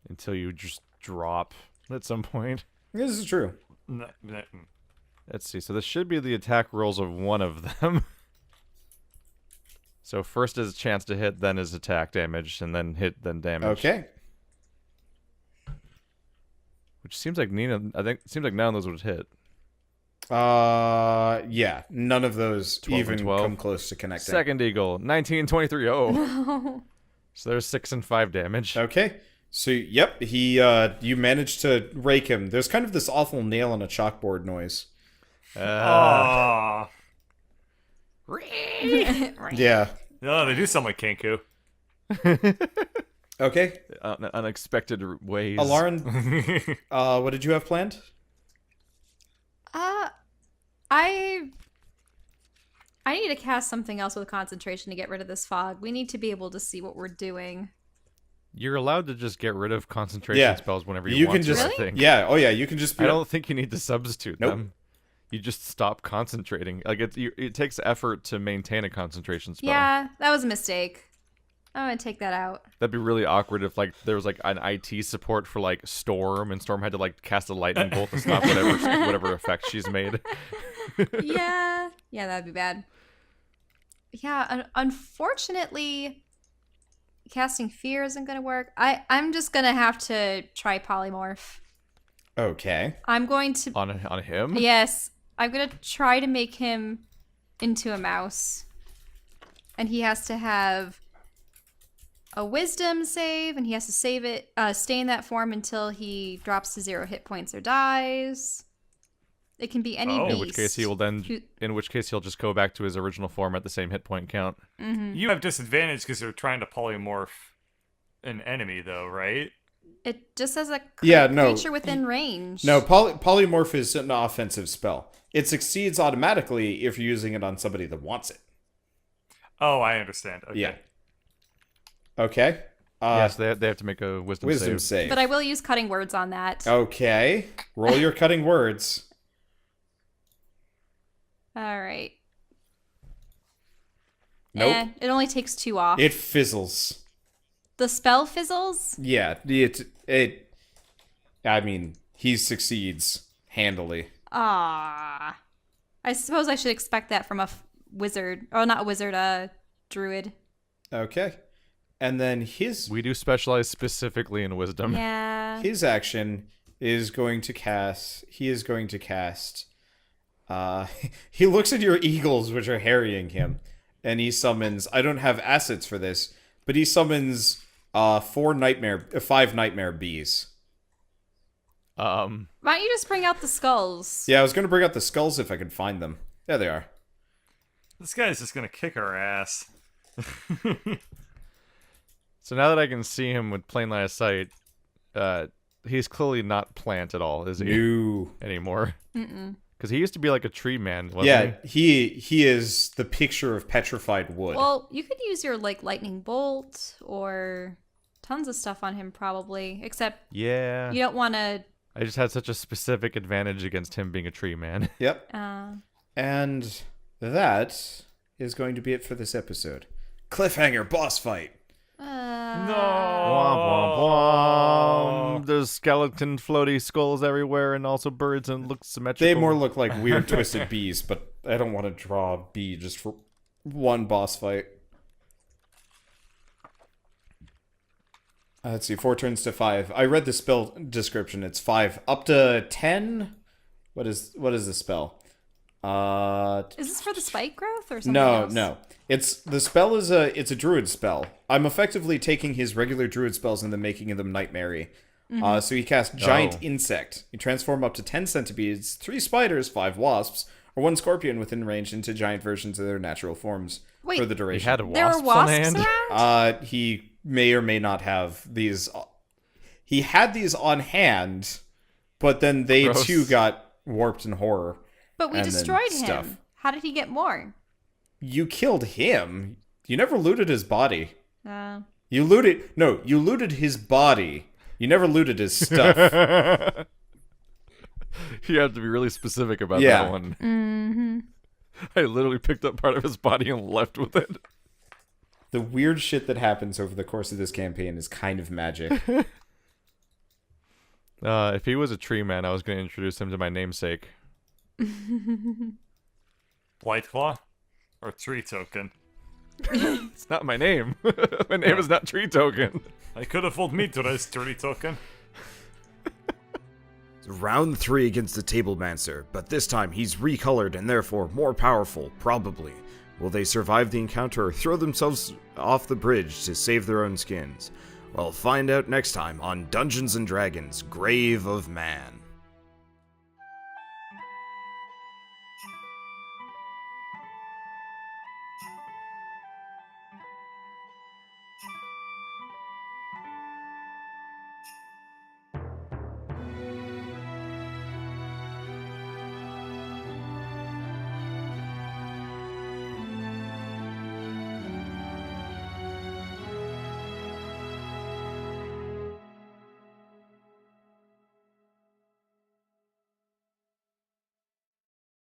S4: Until you just drop at some point.
S2: This is true.
S4: Let's see. So this should be the attack rolls of one of them. So first is a chance to hit, then is attack damage, and then hit, then damage.
S2: Okay.
S4: Which seems like it seems like none of those would hit.
S2: Yeah. None of those
S4: 12 and
S2: even
S4: 12.
S2: come close to connecting.
S4: Second eagle, 19, 23. Oh. So there's 6 and 5 damage.
S2: Okay. So, yep, you managed to rake him. There's kind of this awful nail on a chalkboard noise.
S1: Aww.
S2: Yeah.
S1: No, they do sound like Kenku.
S2: Okay.
S4: Unexpected ways.
S2: Alarin, what did you have planned?
S3: I need to cast something else with concentration to get rid of this fog. We need to be able to see what we're doing.
S4: You're allowed to just get rid of concentration
S2: Yeah.
S4: spells whenever
S2: You
S4: you
S2: can
S4: want
S2: just-
S4: to,
S3: Really?
S4: I think.
S2: Yeah, oh yeah, you can just be...
S4: I don't think you need to substitute
S2: Nope.
S4: them. You just stop concentrating. Like it takes effort to maintain a concentration spell.
S3: Yeah, that was a mistake. I'm gonna take that out.
S4: That'd be really awkward if like there was like an IT support for like Storm, and Storm had to like cast a lightning bolt to stop whatever effect she's made.
S3: Yeah, that'd be bad. Yeah, unfortunately, casting fear isn't gonna work. I'm just gonna have to try polymorph.
S2: Okay.
S3: I'm going to.
S4: on him.
S3: Yes, I'm gonna try to make him into a mouse, and he has to have a wisdom save, and he has to save it, stay in that form until he drops to 0 hit points or dies. It can be any
S1: Oh.
S3: beast.
S4: In which case he will then.
S3: Who-
S4: In which case he'll just go back to his original form at the same hit point count.
S1: You have disadvantage because you're trying to polymorph an enemy, though, right?
S3: It just says a
S2: Yeah, no.
S3: creature within range.
S2: No, polymorph is an offensive spell. It succeeds automatically if you're using it on somebody that wants it.
S1: Oh, I understand. Okay.
S2: Yeah. Okay.
S4: Yes, they have to make a wisdom
S2: Wisdom
S4: save.
S2: save.
S3: But I will use cutting words on that.
S2: Okay. Roll your cutting words.
S3: All right.
S2: Nope.
S3: It only takes 2 off.
S2: It fizzles.
S3: The spell fizzles?
S2: Yeah, I mean, he succeeds handily.
S3: Ah. I suppose I should expect that from a wizard. Oh, not a wizard, a druid.
S2: Okay. And then
S4: We do specialize specifically in wisdom.
S3: Yeah.
S2: his action is going to cast. He is going to cast. He looks at your eagles, which are harrying him, and he summons. I don't have assets for this, but he summons 5 nightmare bees.
S3: Why don't you just bring out the skulls?
S2: Yeah, I was going to bring out the skulls if I could find them. There they are.
S1: This guy's just gonna kick our ass.
S4: So now that I can see him with plain line of sight, he's clearly not plant at all, is he?
S2: No.
S4: Anymore. Because he used to be like a tree man, wasn't
S2: Yeah, he is the picture of petrified wood.
S3: Well, you could use your lightning bolt or tons of stuff on him probably, except
S4: he? Yeah.
S3: you don't want to
S4: I just had such a specific advantage against him being a tree man.
S2: Yep. And that is going to be it for this episode. Cliffhanger boss fight.
S1: No.
S4: Womp, womp, womp. There's skeleton floaty skulls everywhere and also birds and look symmetrical.
S2: They more look like weird twisted bees, but I don't want to draw a bee just for one boss fight. Let's see, 4 turns to 5. I read the spell description. It's 5 up to 10. What is the spell?
S3: Is this for the spike growth or something
S2: No,
S3: else?
S2: no. It's the spell is it's a druid spell. I'm effectively taking his regular druid spells and then making them nightmare-y. So he casts giant insect. You transform up to 10 centipedes, 3 spiders, 5 wasps, or 1 scorpion within range into giant versions of their natural forms
S3: Wait,
S2: for the
S4: He
S2: duration.
S4: had
S3: There
S4: wasps
S3: were wasps
S4: on hand.
S3: around?
S2: He may or may not have these. He had these on hand, but then they
S4: Gross.
S2: too got warped in horror.
S3: But we
S2: and then
S3: destroyed
S2: stuff.
S3: him. How did he get more?
S2: You killed him. You never looted his body.
S3: Uh,
S2: You looted his body. You never looted his stuff.
S4: You have to be really specific about
S2: Yeah.
S4: that one.
S3: Mm-hmm.
S4: I literally picked up part of his body and left with it.
S2: The weird shit that happens over the course of this campaign is kind of magic.
S4: If he was a tree man, I was going to introduce him to my namesake.
S1: White Claw? Or Tree Token?
S4: It's not my name. My name is not Tree Token.
S1: I could have fooled me to this Tree Token.
S2: Round 3 against the Tablemancer, but this time he's recolored and therefore more powerful, probably. Will they survive the encounter or throw themselves off the bridge to save their own skins? Well, find out next time on Dungeons & Dragons: Grave of Man.